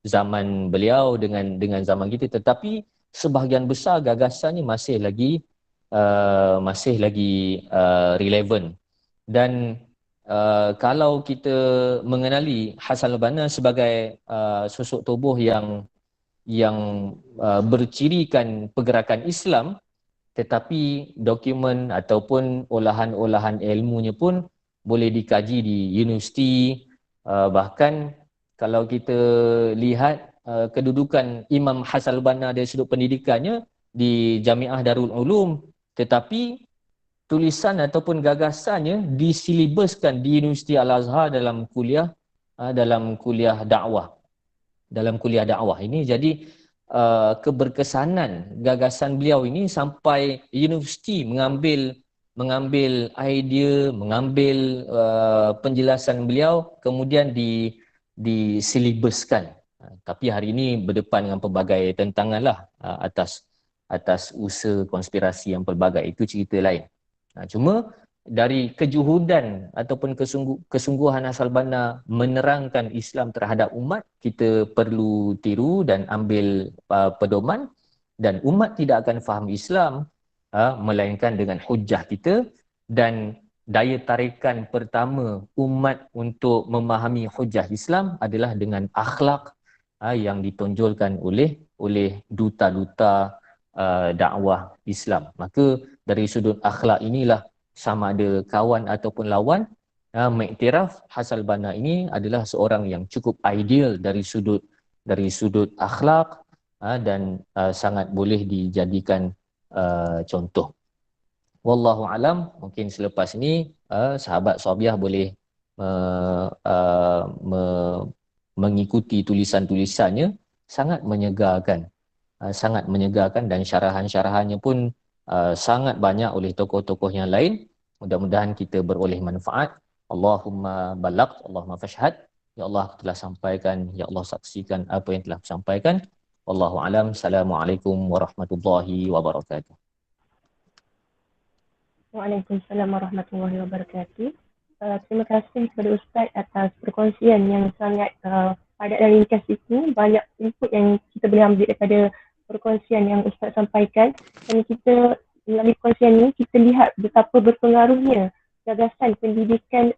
zaman beliau dengan zaman kita, tetapi sebahagian besar gagasannya masih lagi relevan. Dan kalau kita mengenali Hassan al-Banna sebagai sosok tubuh yang bercirikan pergerakan Islam, tetapi dokumen ataupun olahan-olahan ilmunya pun boleh dikaji di universiti. Bahkan kalau kita lihat kedudukan Imam Hassan al-Banna dari sudut pendidikannya di Jamiah Darul Ulum, tetapi tulisan ataupun gagasannya disilibuskan di Universiti Al-Azhar dalam kuliah dakwah ini. Jadi keberkesanan gagasan beliau ini sampai universiti mengambil idea, mengambil penjelasan beliau, kemudian disilibuskan. Tapi hari ini berdepan dengan pelbagai tentangan lah atas usaha konspirasi yang pelbagai, itu cerita lain. Cuma dari kejuhudan ataupun kesungguhan Hassan al-Banna menerangkan Islam terhadap umat, kita perlu tiru dan ambil pedoman, dan umat tidak akan faham Islam melainkan dengan hujah kita. Dan daya tarikan pertama umat untuk memahami hujah Islam adalah dengan akhlak yang ditonjolkan oleh duta-duta dakwah Islam. Maka dari sudut akhlak inilah, sama ada kawan ataupun lawan, mengiktiraf Hassan al-Banna ini adalah seorang yang cukup ideal dari sudut akhlak, dan sangat boleh dijadikan contoh. Wallahu alam, mungkin selepas ini sahabat Sabiah boleh mengikuti tulisan-tulisannya, sangat menyegarkan, dan syarahan-syarahannya pun sangat banyak oleh tokoh-tokoh yang lain. Mudah-mudahan kita beroleh manfaat. Allahumma balagh, Allahumma fashhad. Ya Allah, aku telah sampaikan, ya Allah saksikan apa yang telah aku sampaikan. Wallahu alam. Assalamualaikum warahmatullahi wabarakatuh. Waalaikumsalam warahmatullahi wabarakatuh. Terima kasih kepada Ustaz atas perkongsian yang sangat padat dan ringkas itu. Banyak input yang kita boleh ambil daripada perkongsian yang Ustaz sampaikan. Dan kita melalui perkongsian ini, kita lihat betapa berpengaruhnya gagasan pendidikan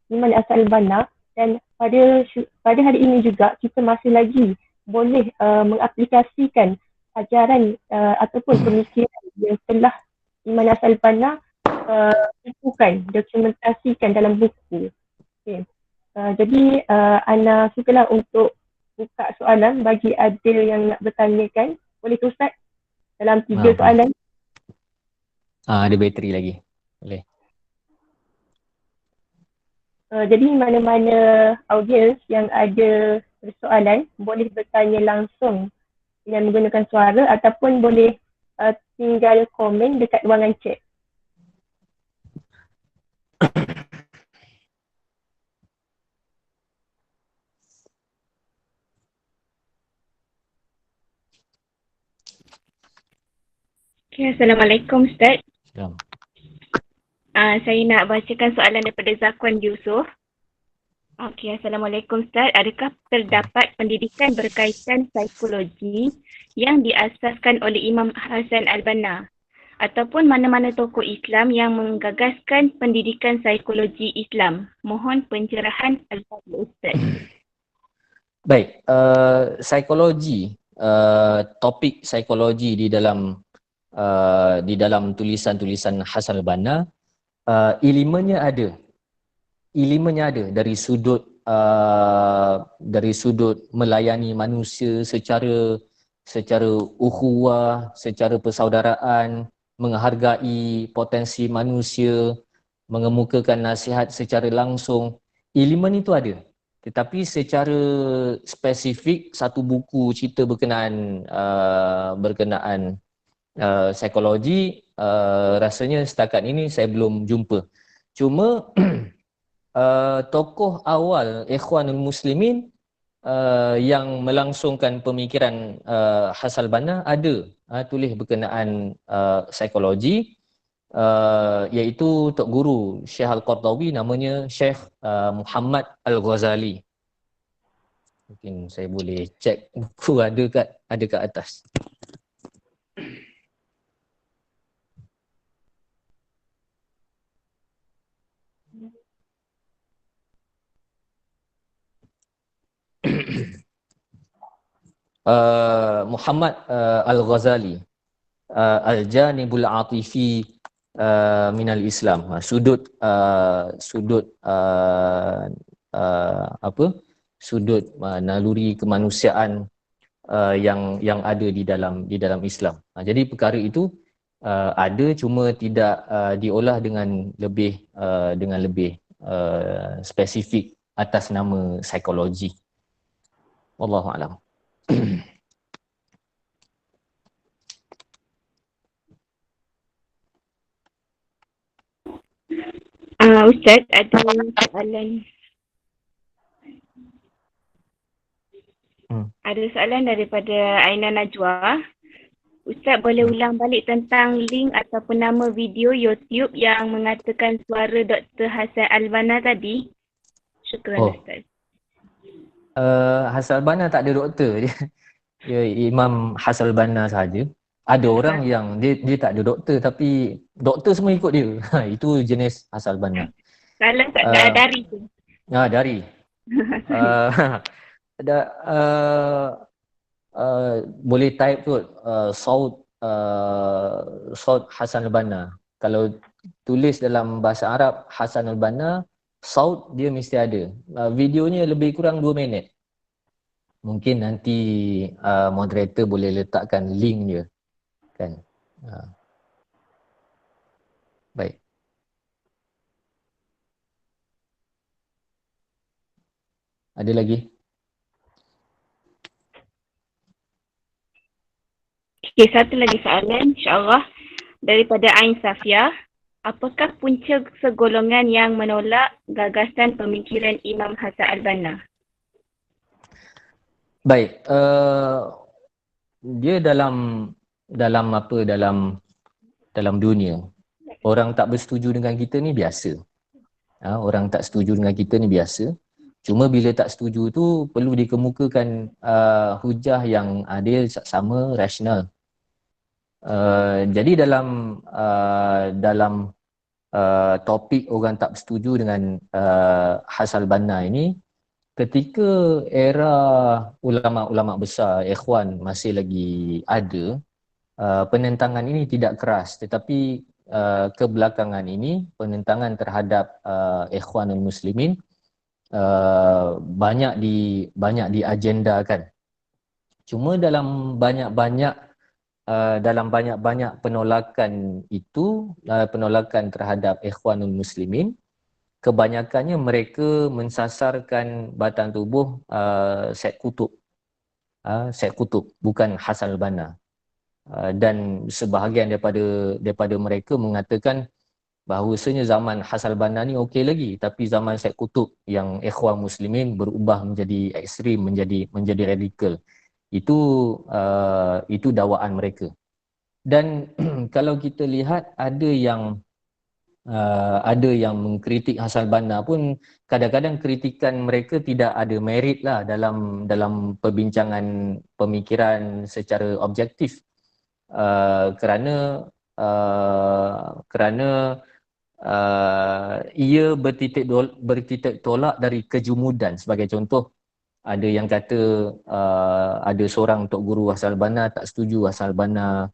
Imam Hassan al-Banna. Dan pada hari ini juga kita masih lagi boleh mengaplikasikan ajaran ataupun pemikiran yang telah Imam Hassan al-Banna dokumentasikan dalam buku. Okay. Jadi Ana sukalah untuk buka soalan bagi ada yang nak bertanyakan. Boleh ke Ustaz? Dalam 3 soalan. Ada bateri lagi. Boleh. Jadi mana-mana audiens yang ada persoalan boleh bertanya langsung dengan menggunakan suara, ataupun boleh tinggal komen dekat ruangan chat. Okay, Assalamualaikum Ustaz. Ya. Saya nak bacakan soalan daripada Zakwan Yusof. Okey, Assalamualaikum Ustaz. Adakah terdapat pendidikan berkaitan psikologi yang diasaskan oleh Imam Hassan al-Banna ataupun mana-mana tokoh Islam yang menggagaskan pendidikan psikologi Islam? Mohon pencerahan Al-Fadhil Ustaz. Baik, psikologi, topik psikologi di dalam tulisan-tulisan Hassan al-Banna, ilmunya ada dari sudut melayani manusia secara ukhuwah, secara persaudaraan, menghargai potensi manusia, mengemukakan nasihat secara langsung. Ilmu itu ada, tetapi secara spesifik satu buku cerita berkenaan psikologi, rasanya setakat ini saya belum jumpa. Cuma tokoh awal Ikhwanul Muslimin yang melangsungkan pemikiran Hasal Banna ada tulis berkenaan psikologi, iaitu Tok Guru Syekh Al-Qardawi, namanya Syekh Muhammad Al-Ghazali. Mungkin saya boleh cek buku ada kat atas. Muhammad Al-Ghazali, Al-Janibul Atifi minal Islam, sudut sudut naluri kemanusiaan yang ada di dalam Islam. Jadi perkara itu ada, cuma tidak diolah dengan lebih spesifik atas nama psikologi. Wallahu a'lam. Ustaz, ada soalan. Ada soalan daripada Aina Najwa. Ustaz boleh ulang balik tentang link ataupun nama video YouTube yang mengatakan suara Dr. Hassan Al-Banna tadi? Syukran Ustaz. Hassan Al-Banna tak ada doktor dia Imam Hassan Al-Banna saja. Ada orang yang dia tak ada doktor tapi doktor semua ikut dia. Itu jenis Hassan Al-Banna. Kalau tak ada dari tu. Dari. Boleh type tu Saud Hassan Al-Banna. Kalau tulis dalam bahasa Arab Hassan Al-Banna, Saud dia mesti ada. Videonya lebih kurang 2 minit. Mungkin nanti moderator boleh letakkan link dia kan. Baik. Ada lagi? Okey, satu lagi soalan insya-Allah daripada Ain Safia. Apakah punca segolongan yang menolak gagasan pemikiran Imam Hassan Al-Banna? Baik, dia dalam dunia, orang tak bersetuju dengan kita ni biasa. Orang tak setuju dengan kita ni biasa. Cuma bila tak setuju tu perlu dikemukakan hujah yang adil, saksama, rasional. Jadi dalam topik orang tak setuju dengan Hassan Al-Banna ini, ketika era ulama-ulama besar Ikhwan masih lagi ada, penentangan ini tidak keras, tetapi kebelakangan ini penentangan terhadap Ikhwanul Muslimin banyak diagendakan. Cuma dalam banyak-banyak penolakan itu, penolakan terhadap Ikhwanul Muslimin, kebanyakannya mereka mensasarkan batang tubuh Syed Qutb. Syed Qutb, bukan Hassan Al-Banna. Dan sebahagian daripada mereka mengatakan bahawasanya zaman Hassan Al-Banna ni okey lagi, tapi zaman Syed Qutb yang Ikhwan Muslimin berubah menjadi ekstrim, menjadi radikal. Itu dakwaan mereka. Dan kalau kita lihat ada yang mengkritik Hassan Al-Banna pun, kadang-kadang kritikan mereka tidak ada merit lah dalam perbincangan pemikiran secara objektif. Kerana ia bertitik tolak dari kejumudan. Sebagai contoh, ada yang kata ada seorang Tok Guru Hassan Al-Banna tak setuju Hassan Al-Banna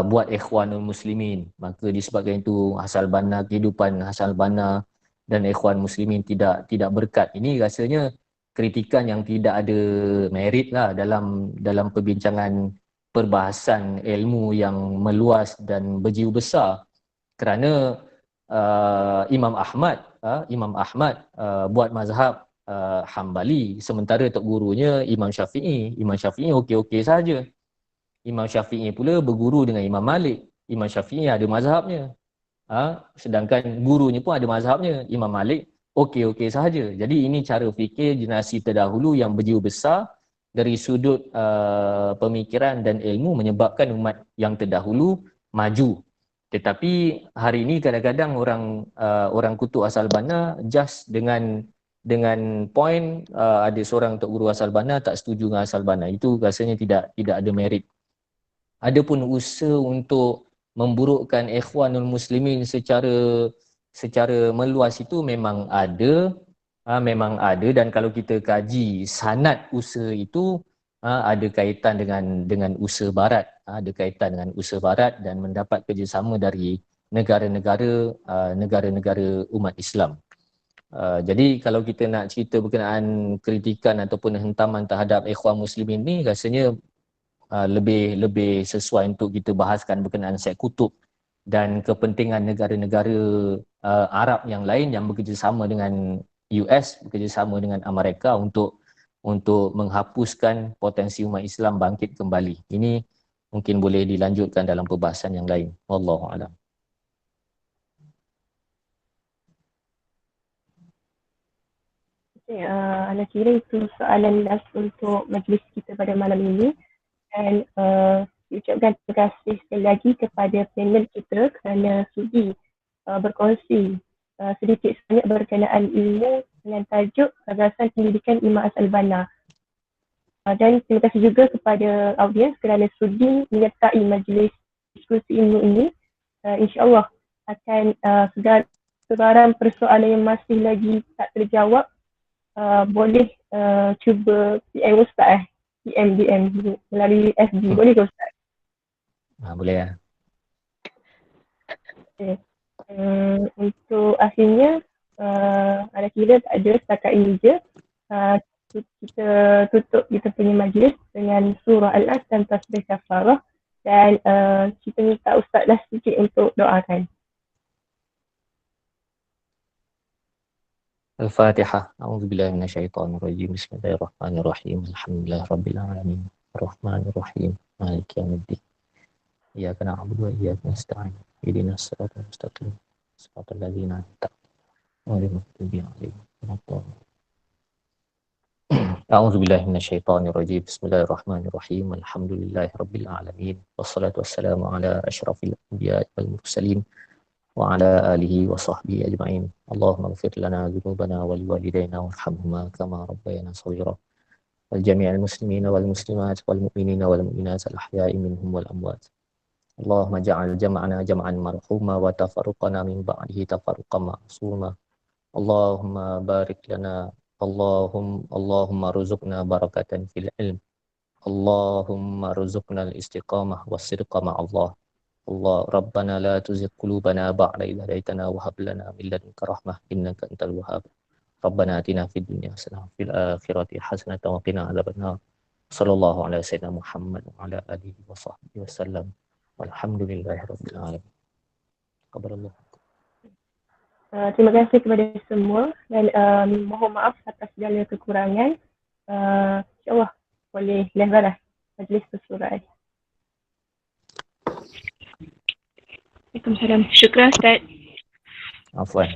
buat Ikhwanul Muslimin, maka disebabkan itu Hassan Al-Banna, kehidupan Hassan Al-Banna dan Ikhwan Muslimin tidak berkat. Ini rasanya kritikan yang tidak ada merit lah dalam perbincangan perbahasan ilmu yang meluas dan berjiwa besar. Kerana Imam Ahmad buat mazhab Hambali, sementara tok gurunya Imam Syafi'i. Imam Syafi'i okey-okey saja. Imam Syafi'i pula berguru dengan Imam Malik. Imam Syafi'i ada mazhabnya. Sedangkan gurunya pun ada mazhabnya. Imam Malik okey-okey sahaja. Jadi ini cara fikir generasi terdahulu yang berjiwa besar dari sudut pemikiran dan ilmu menyebabkan umat yang terdahulu maju. Tetapi hari ini kadang-kadang orang kutu asal bana just dengan point ada seorang tok guru asal bana tak setuju dengan asal bana. Itu rasanya tidak ada merit. Adapun usaha untuk memburukkan ikhwanul muslimin secara meluas itu memang ada, dan kalau kita kaji sanad usaha itu ada kaitan dengan usaha barat, dan mendapat kerjasama dari negara-negara umat Islam. Jadi kalau kita nak cerita berkenaan kritikan ataupun hentaman terhadap ikhwan muslimin ni, rasanya lebih sesuai untuk kita bahaskan berkenaan Syed Qutb dan kepentingan negara-negara Arab yang lain yang bekerjasama dengan US, bekerjasama dengan Amerika untuk menghapuskan potensi umat Islam bangkit kembali. Ini mungkin boleh dilanjutkan dalam perbahasan yang lain. Wallahu a'lam. Okay, Ana kira itu soalan last untuk majlis kita pada malam ini. Dan ucapkan terima kasih sekali lagi kepada panel kita kerana sudi berkongsi sedikit sebanyak berkenaan ilmu dengan tajuk Gagasan Pendidikan Imam Al-Bana. Dan terima kasih juga kepada audiens kerana sudi menyertai majlis diskusi ilmu ini. InsyaAllah akan segala sebarang persoalan yang masih lagi tak terjawab boleh cuba PM Ustaz DM melalui FB. Boleh ke Ustaz? Boleh ya. Okay. Untuk akhirnya ada kira tak ada setakat ini je. Kita tutup kita punya majlis dengan surah Al-As dan tasbih kafarah, dan kita minta Ustaz dah sikit untuk doakan. Al-Fatihah. A'udzubillahi minasyaitonirrajim. Bismillahirrahmanirrahim. Alhamdulillahirabbil alamin. Arrahmanirrahim. Maliki yaumiddin. Iyyaka na'budu wa iyyaka nasta'in. Ihdinas siratal mustaqim. Siratal ladzina an'amta 'alaihim ghairil maghdubi 'alaihim. A'udzubillahi minasyaitonirrajim. Bismillahirrahmanirrahim. Alhamdulillahirabbil alamin. Wassalatu wassalamu ala asyrafil anbiya'i wal mursalin wa ala alihi wa sahbihi ajma'in. Allahumma ighfir lana dzunubana wal walidayna warhamhuma kama rabbayana shaghira. Wal jami'al muslimina wal muslimat wal mu'minina wal mu'minat al ahya'i minhum wal amwat. Allahumma ja'al jam'ana jam'an marhuma wa tafarruqana min ba'dihi tafarruqan ma'suma. Allahumma barik lana Allahumma ruzukna barakatan fil ilm. Allahumma ruzukna al-istiqamah was-sidqa ma'allah. Allah Rabbana la tuzigh qulubana ba'da idh hadaytana wa hab lana min ladunka rahmah innaka antal wahhab. Rabbana atina fid dunya hasanah fil akhirati hasanah wa qina adzabannar. Sallallahu alaihi wasallam Muhammad wa ala alihi wa sahbihi wasallam. Walhamdulillahirabbil alamin. Qabarallah. Terima kasih kepada semua dan mohon maaf atas segala kekurangan. InsyaAllah boleh lehbarah majlis bersurat. Waalaikumsalam. Syukran Ustaz. Afwan.